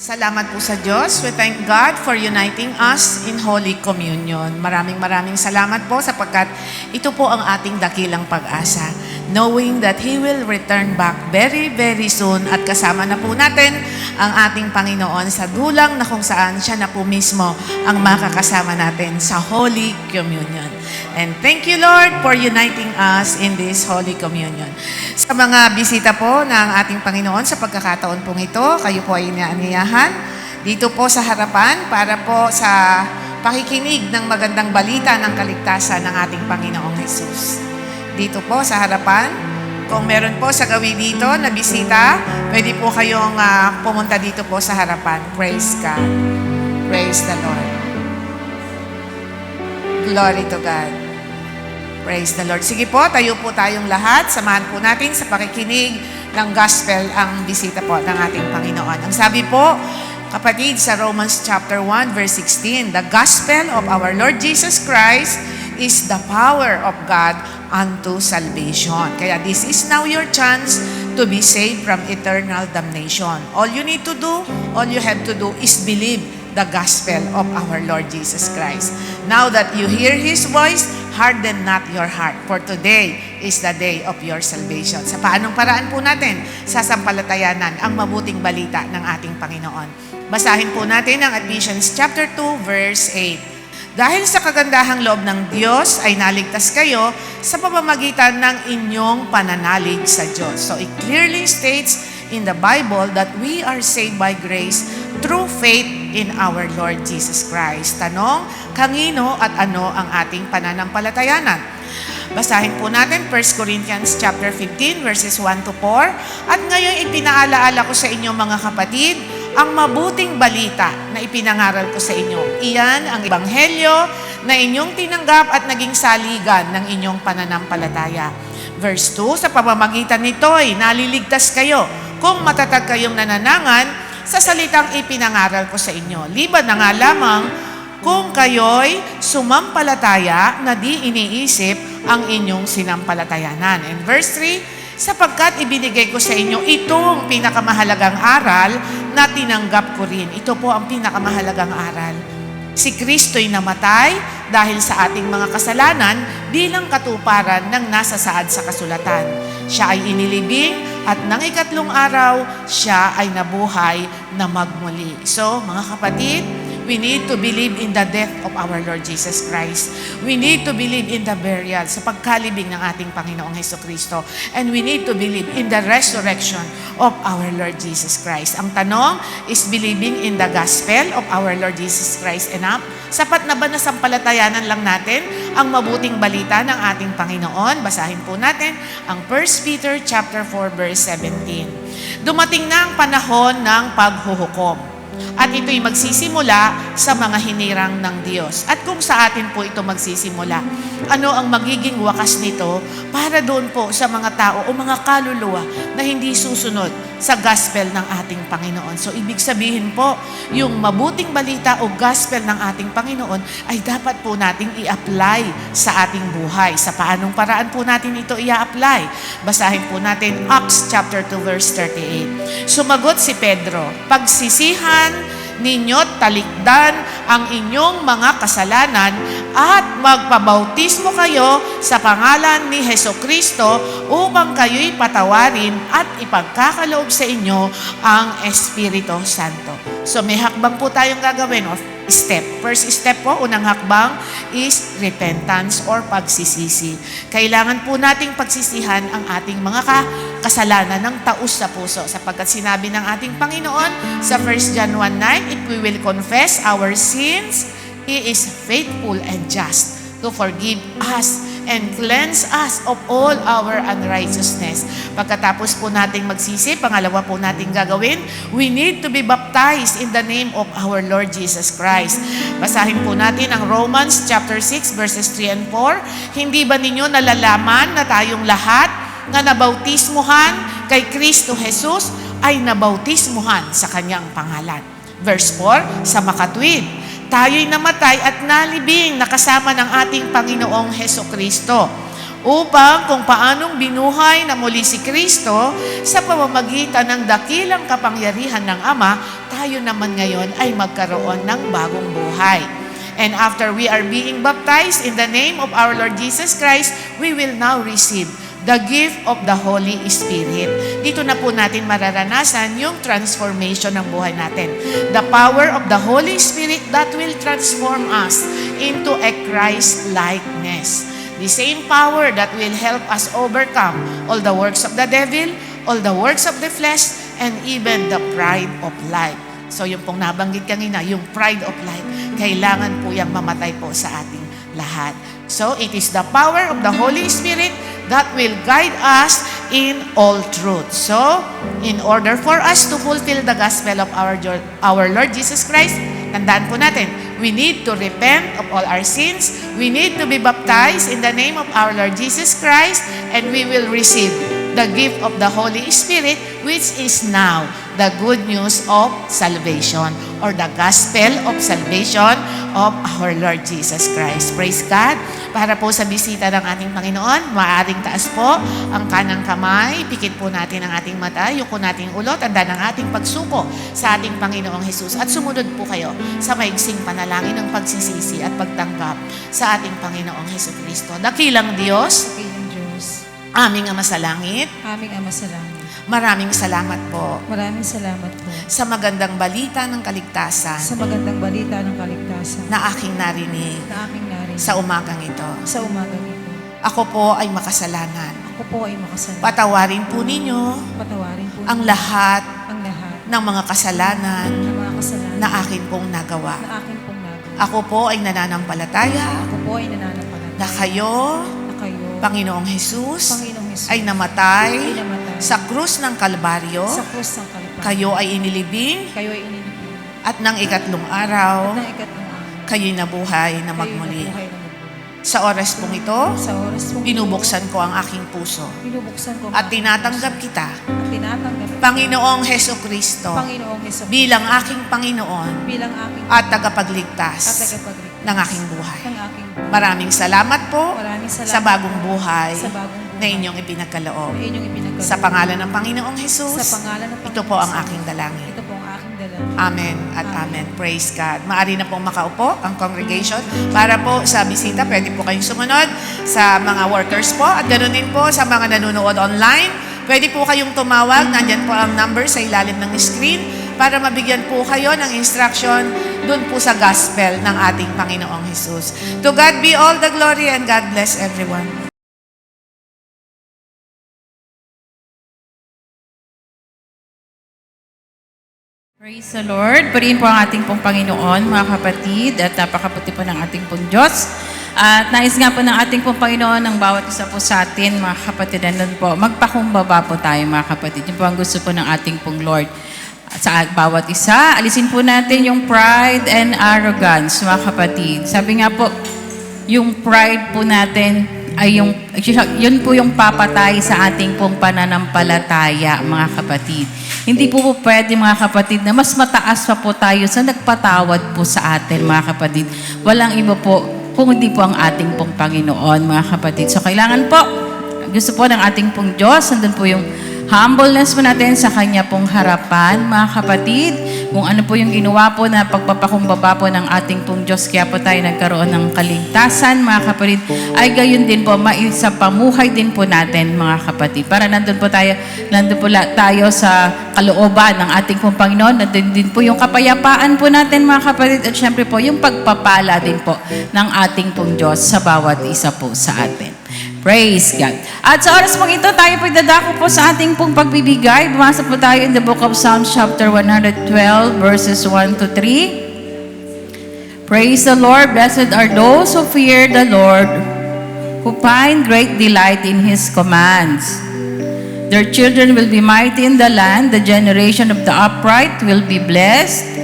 [SPEAKER 8] Salamat po sa Diyos. We thank God for uniting us in Holy Communion. Maraming salamat po sapagkat ito po ang ating dakilang pag-asa. Knowing that He will return back very soon at kasama na po natin ang ating Panginoon sa dulang na kung saan siya na po mismo ang makakasama natin sa Holy Communion. And thank you, Lord, for uniting us in this Holy Communion. Sa mga bisita po ng ating Panginoon sa pagkakataon pong ito, kayo po ay inaanyayahan dito po sa harapan para po sa pakikinig ng magandang balita ng kaligtasan ng ating Panginoong Jesus. Dito po sa harapan, kung meron po sa gawi dito na bisita, pwede po kayong pumunta dito po sa harapan. Praise God. Praise the Lord. Glory to God. Praise the Lord. Sige po, tayo po tayong lahat. Samahan po natin sa pakikinig ng gospel ang bisita po ng ating Panginoon. Ang sabi po, kapatid, sa Romans chapter 1 verse 16, the gospel of our Lord Jesus Christ is the power of God unto salvation. Kaya this is now your chance to be saved from eternal damnation. All you need to do, all you have to do is believe the gospel of our Lord Jesus Christ. Now that you hear His voice, harden not your heart, for today is the day of your salvation. Sa paanong paraan po natin sasampalatayanan ang mabuting balita ng ating Panginoon? Basahin po natin ang Ephesians chapter 2 verse 8. Dahil sa kagandahang loob ng Diyos ay naligtas kayo sa pamamagitan ng inyong pananalig sa Diyos. So it clearly states in the Bible that we are saved by grace through faith in our Lord Jesus Christ. Tanong, kanino at ano ang ating pananampalatayanan? Basahin po natin 1 Corinthians chapter 15 verses 1 to 4. At ngayon ipinaalaala ko sa inyo mga kapatid, ang mabuting balita na ipinangaral ko sa inyo. Iyan ang ebanghelyo na inyong tinanggap at naging saligan ng inyong pananampalataya. Verse 2, sa pamamagitan nito'y naliligtas kayo kung matatag kayong nananangan sa salitang ipinangaral ko sa inyo. Liban na nga lamang kung kayo'y sumampalataya na di iniisip ang inyong sinampalatayanan. And verse 3, sapagkat ibinigay ko sa inyo itong pinakamahalagang aral na tinanggap ko rin. Ito po ang pinakamahalagang aral. Si Kristo'y namatay dahil sa ating mga kasalanan bilang katuparan ng nasasaad sa kasulatan. Siya ay inilibing at nang ikatlong araw, siya ay nabuhay na magmuli. So, mga kapatid, we need to believe in the death of our Lord Jesus Christ. We need to believe in the burial, sa pagkalibing ng ating Panginoong Hesukristo. And we need to believe in the resurrection of our Lord Jesus Christ. Ang tanong, is believing in the gospel of our Lord Jesus Christ enough? Sapat na ba na sampalatayanan lang natin ang mabuting balita ng ating Panginoon? Basahin po natin ang 1 Peter chapter 4 verse 17. Dumating na ang panahon ng paghuhukom. At ito'y magsisimula sa mga hinirang ng Diyos. At kung sa atin po ito magsisimula, ano ang magiging wakas nito para doon po sa mga tao o mga kaluluwa na hindi susunod sa gospel ng ating Panginoon. So, ibig sabihin po, yung mabuting balita o gospel ng ating Panginoon ay dapat po nating i-apply sa ating buhay. Sa paanong paraan po natin ito i-apply? Basahin po natin Acts chapter 2 verse 38. Sumagot si Pedro, pagsisihan ninyo't talikdan ang inyong mga kasalanan at magpabautismo kayo sa pangalan ni Hesukristo upang kayo'y patawarin at ipagkakaloob sa inyo ang Espiritu Santo. So may hakbang po tayong gagawin of step. First step po, unang hakbang is repentance or pagsisisi. Kailangan po nating pagsisihan ang ating mga kasalanan ng taos sa puso sapagkat sinabi ng ating Panginoon sa 1 John 1:9, if we will confess our sins, He is faithful and just to forgive us and cleanse us of all our unrighteousness. Pagkatapos po nating magsisi, pangalawa po nating gagawin, we need to be baptized in the name of our Lord Jesus Christ. Basahin po natin ang Romans chapter 6 verses 3 and 4. Hindi ba ninyo nalalaman na tayong lahat na nabautismuhan kay Kristo Jesus ay nabautismuhan sa kanyang pangalan? Verse 4, sa makatwid, tayo'y namatay at nalibing nakasama ng ating Panginoong Hesukristo, upang kung paanong binuhay na muli si Kristo sa pamamagitan ng dakilang kapangyarihan ng Ama, tayo naman ngayon ay magkaroon ng bagong buhay. And after we are being baptized in the name of our Lord Jesus Christ, we will now receive the gift of the Holy Spirit. Dito na po natin mararanasan yung transformation ng buhay natin. The power of the Holy Spirit that will transform us into a Christ-likeness. The same power that will help us overcome all the works of the devil, all the works of the flesh, and even the pride of life. So yung pong nabanggit kanina, yung pride of life, kailangan po yung mamatay po sa ating lahat. So it is the power of the Holy Spirit that will guide us in all truth. So, in order for us to fulfill the gospel of our Lord Jesus Christ, tandaan po natin, we need to repent of all our sins. We need to be baptized in the name of our Lord Jesus Christ, and we will receive the gift of the Holy Spirit, which is now the good news of salvation, or the gospel of salvation of our Lord Jesus Christ. Praise God. Para po sa bisita ng ating Panginoon, maaaring taas po ang kanang kamay, pikit po natin ang ating mata, yuko nating ulo, tanda ng ating pagsuko sa ating Panginoong Jesus, at sumunod po kayo sa maigsing panalangin ng pagsisisi at pagtanggap sa ating Panginoong Hesukristo. Dakilang Diyos,
[SPEAKER 9] Dakilang Diyos,
[SPEAKER 8] aming Ama sa langit,
[SPEAKER 9] aming Ama sa langit,
[SPEAKER 8] maraming salamat po
[SPEAKER 9] maraming salamat po
[SPEAKER 8] sa magandang balita ng kaligtasan
[SPEAKER 9] sa magandang balita ng kaligtasan
[SPEAKER 8] na aking narinig
[SPEAKER 9] na aming narinig
[SPEAKER 8] sa umagang ito.
[SPEAKER 9] sa umagang ito.
[SPEAKER 8] Ako po ay makasalanan.
[SPEAKER 9] Ako po ay makasalanan.
[SPEAKER 8] Patawarin po ninyo
[SPEAKER 9] Patawarin po
[SPEAKER 8] ang
[SPEAKER 9] ninyo
[SPEAKER 8] lahat
[SPEAKER 9] ang lahat
[SPEAKER 8] ng mga kasalanan
[SPEAKER 9] ng mga kasalanan
[SPEAKER 8] na akin pong nagawa.
[SPEAKER 9] na akin pong nagawa.
[SPEAKER 8] Ako po ay nananampalataya
[SPEAKER 9] Ako po ay nananampalataya
[SPEAKER 8] na kayo,
[SPEAKER 9] na kayo,
[SPEAKER 8] Panginoong Jesus,
[SPEAKER 9] Panginoong Hesus,
[SPEAKER 8] ay namatay
[SPEAKER 9] ay namatay
[SPEAKER 8] sa krus ng Kalbaryo.
[SPEAKER 9] sa krus ng Kalbaryo.
[SPEAKER 8] Kayo ay inilibing
[SPEAKER 9] Kayo ay inilibing.
[SPEAKER 8] at ng ikatlong araw,
[SPEAKER 9] At ng ikatlong araw,
[SPEAKER 8] kayo'y nabuhay na
[SPEAKER 9] kayo
[SPEAKER 8] magmuli.
[SPEAKER 9] nabuhay na magmuli.
[SPEAKER 8] Sa oras pong ito,
[SPEAKER 9] Sa oras pong
[SPEAKER 8] binubuksan ko ang aking puso
[SPEAKER 9] binubuksan ko ang
[SPEAKER 8] at
[SPEAKER 9] aking
[SPEAKER 8] tinatanggap kita,
[SPEAKER 9] puso. At tinatanggap
[SPEAKER 8] Panginoong Hesukristo,
[SPEAKER 9] Panginoong Hesus
[SPEAKER 8] bilang aking Panginoon
[SPEAKER 9] bilang aking
[SPEAKER 8] at
[SPEAKER 9] at
[SPEAKER 8] tagapagligtas
[SPEAKER 9] tagapagligtas
[SPEAKER 8] ng aking buhay.
[SPEAKER 9] ng aking buhay.
[SPEAKER 8] Maraming salamat po
[SPEAKER 9] Maraming salamat
[SPEAKER 8] sa bagong buhay
[SPEAKER 9] sa bagong buhay
[SPEAKER 8] na inyong ipinagkaloob.
[SPEAKER 9] na inyong ipinagkaloob.
[SPEAKER 8] Sa pangalan ng Panginoong
[SPEAKER 9] Sa
[SPEAKER 8] Jesus,
[SPEAKER 9] pangalan ng
[SPEAKER 8] ito
[SPEAKER 9] Panginoon
[SPEAKER 8] po ang
[SPEAKER 9] Jesus,
[SPEAKER 8] aking dalangin.
[SPEAKER 9] Ito po ang aking dalangin.
[SPEAKER 8] Amen at amen. Praise God. Maari na pong makaupo ang congregation. Para po sa bisita, pwede po kayong sumunod sa mga workers po. At ganoon din po sa mga nanonood online. Pwede po kayong tumawag. Nandyan po ang number sa ilalim ng screen para mabigyan po kayo ng instruction dun po sa gospel ng ating Panginoong Jesus. To God be all the glory and God bless everyone.
[SPEAKER 6] Praise the Lord. Purihin po ang ating pong Panginoon, mga kapatid, at napakabuti po ng ating pong Diyos. At nais nga po ng ating pong Panginoon ang bawat isa po sa atin, mga kapatid, nandun po, magpakumbaba po tayo, mga kapatid. Yun po ang gusto po ng ating pong Lord. At sa bawat isa, alisin po natin yung pride and arrogance, mga kapatid. Sabi nga po, yung pride po natin ay yun po yung papatay sa ating pong pananampalataya, mga kapatid. Hindi po pwede, mga kapatid, na mas mataas pa po tayo sa nagpatawad po sa atin, mga kapatid. Walang iba po kung hindi po ang ating pong Panginoon, mga kapatid. So, kailangan po, gusto po ng ating pong Diyos, nandun po yung humbleness po natin sa Kanya pong harapan, mga kapatid. Kung ano po yung ginawa po na pagpapakumbaba po ng ating pong Diyos, kaya po tayo nagkaroon ng kaligtasan, mga kapatid, ay gayon din po, sa pamuhay din po natin, mga kapatid. Para nandun po tayo sa kalooban ng ating pong Panginoon, nandun din po yung kapayapaan po natin, mga kapatid, at syempre po yung pagpapala din po ng ating pong Diyos sa bawat isa po sa atin. Praise God. At sa oras pong ito, tayo po dadako po sa ating pong pagbibigay. Bumasa po tayo in the book of Psalms chapter 112 verses 1 to 3. Praise the Lord. Blessed are those who fear the Lord, who find great delight in His commands. Their children will be mighty in the land. The generation of the upright will be blessed.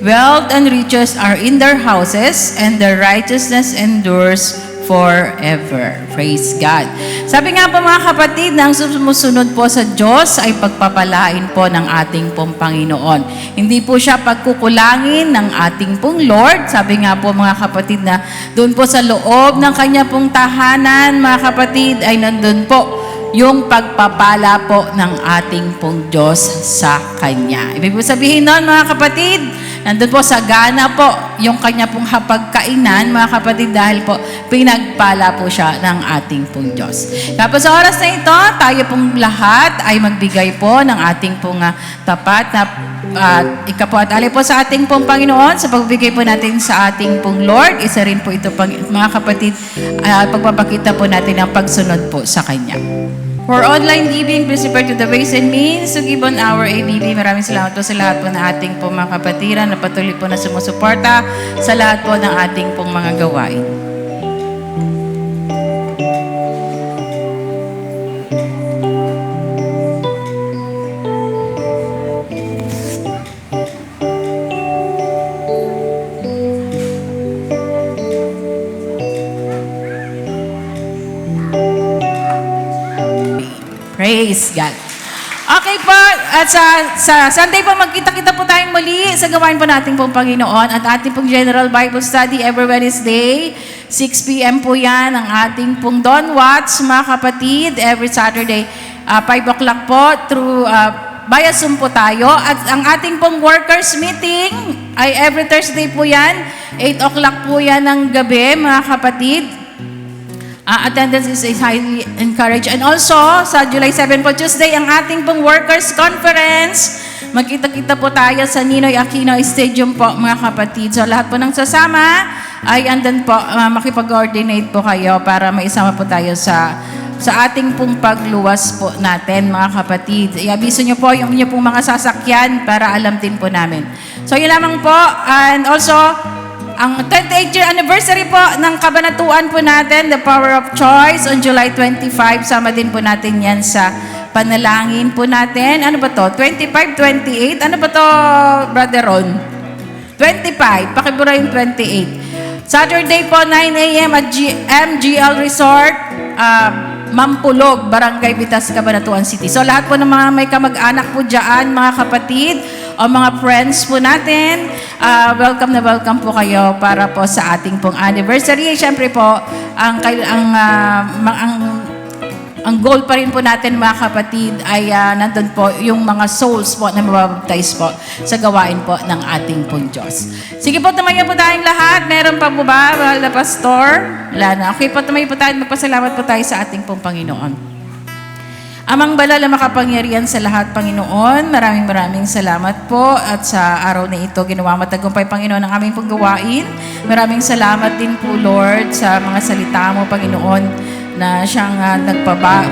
[SPEAKER 6] Wealth and riches are in their houses, and their righteousness endures forever. Praise God. Sabi nga po mga kapatid, na ang sumusunod po sa Diyos ay pagpapalain po ng ating pong Panginoon. Hindi po siya pagkukulangin ng ating pong Lord. Sabi nga po mga kapatid na doon po sa loob ng kanya pong tahanan, mga kapatid, ay nandun po yung pagpapala po ng ating pong Diyos sa Kanya. Ibig po sabihin nun, mga kapatid, nandun po sa gana po yung Kanya pong hapagkainan, mga kapatid, dahil po pinagpala po siya ng ating pong Diyos. Tapos sa oras na ito, tayo pong lahat ay magbigay po ng ating pong tapat na ikapo at alay po sa ating pong Panginoon sa pagbigay po natin sa ating pong Lord. Isa rin po ito, mga kapatid, pagpapakita po natin ang pagsunod po sa Kanya. For online giving, please refer to the ways and means to give on our ABB. Maraming salamat po sa lahat po ng ating pong mga kapatiran na patuloy po na sumusuporta sa lahat po ng ating pong mga gawain. Praise God. Okay po, at sa Sunday po, magkita-kita po tayong muli sa gawain po natin pong Panginoon at ating pong General Bible Study every Wednesday. 6 p.m. po yan ang ating pong Dawn Watch, mga kapatid. Every Saturday, 5 o'clock po through via Zoom po tayo. At ang ating pong workers meeting ay every Thursday po yan. 8 o'clock po yan ng gabi, mga kapatid. Attendance is highly encouraged. And also, sa July 7 po, Tuesday, ang ating pong Workers' Conference. Magkita-kita po tayo sa Ninoy Aquino Stadium po, mga kapatid. So, lahat po ng sasama ay andan po, makipag-coordinate po kayo para maisama po tayo sa ating pong pagluwas po natin, mga kapatid. I-abiso nyo po yung inyo pong mga sasakyan para alam din po namin. So, yun lamang po. And also, ang 28th year anniversary po ng kabanatuan po natin, The Power of Choice, on July 25. Sama din po natin yan sa panalangin po natin. Ano ba to? 25, 28? Ano ba to, Brother Ron? 25. Pakibura yung 28. Saturday po, 9 a.m. at MGL Resort, Mampulog, Barangay Bitas, Cabanatuan City. So lahat po ng mga may kamag-anak po dyan, mga kapatid, o mga friends po natin, welcome na welcome po kayo para po sa ating pong anniversary. Siyempre po, ang goal pa rin po natin, mga kapatid, ay nandun po yung mga souls po na mababaptize po sa gawain po ng ating pong Diyos. Sige po, tumayo po tayong lahat. Meron pa po ba, Mahal na Pastor? Wala na. Okay po, tumayo po tayo. Magpasalamat po tayo sa ating pong Panginoon. Amang banal na makapangyarihan sa lahat, Panginoon, maraming salamat po at sa araw na ito, ginawa matagumpay, Panginoon, ang aming pong gawain. Maraming salamat din po, Lord, sa mga salita mo, Panginoon, na siyang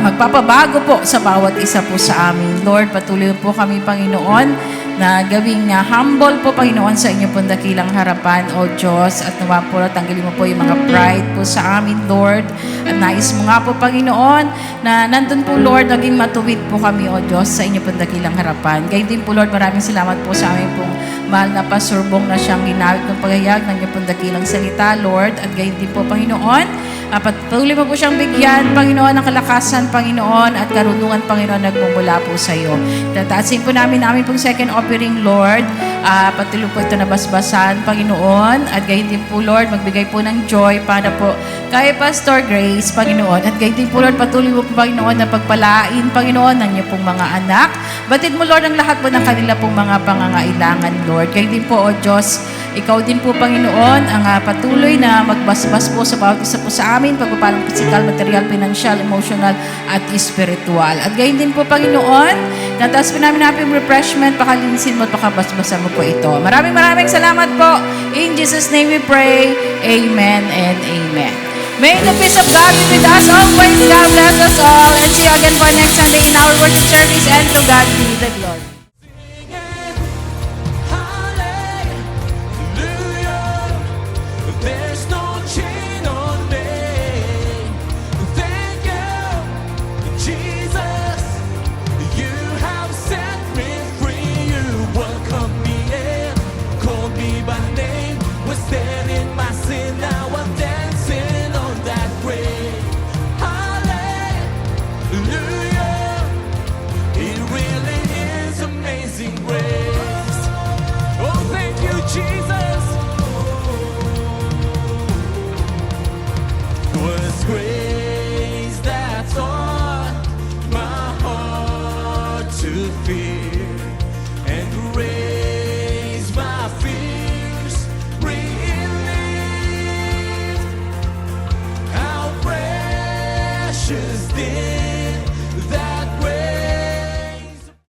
[SPEAKER 6] magpapabago po sa bawat isa po sa amin. Lord, patuloy po kami, Panginoon, na gawing humble po, Panginoon, sa inyo pong dakilang harapan, O Diyos, at nawa po, tanggalin mo po yung mga pride po sa amin, Lord. At nais mo nga po, Panginoon, na nandun po, Lord, naging matuwid po kami, O Diyos, sa inyo pong dakilang harapan. Gayun din po, Lord, maraming salamat po sa amin pong mahal na Pastor Bong na siyang ginawit ng paghayag ng inyo pong dakilang salita, Lord. At gayun din po, Panginoon, patuloy mo po siyang bigyan, Panginoon, ng kalakasan, Panginoon, at karunungan, Panginoon, nagmumula po sa iyo. Tataasin po namin pong second offering, Lord. Patuloy po ito na basbasan, Panginoon. At gayon din po, Lord, magbigay po ng joy para po kay Pastor Grace, Panginoon. At gayon din po, Lord, patuloy po, Panginoon, na pagpalain, Panginoon, ng inyong pong mga anak. Batid mo, Lord, ang lahat po ng kanila pong mga pangangailangan, Lord. Gayon din po, O Diyos, ikaw din po, Panginoon, ang patuloy na magbasbas po sa bawat isa po sa amin, pagpapalang physical, material, financial, emotional, at spiritual. At gayon din po, Panginoon, nataas po namin yung refreshment, pakalinsin mo at pakabasbasan mo po ito. Maraming salamat po. In Jesus' name we pray. Amen and amen. May the peace of God be with us always. God bless us all. And see you again for next Sunday in our worship service. And to God be the glory.
[SPEAKER 1] Hallelujah, there's no chain on me. the fear and raise my fears, relief. How precious this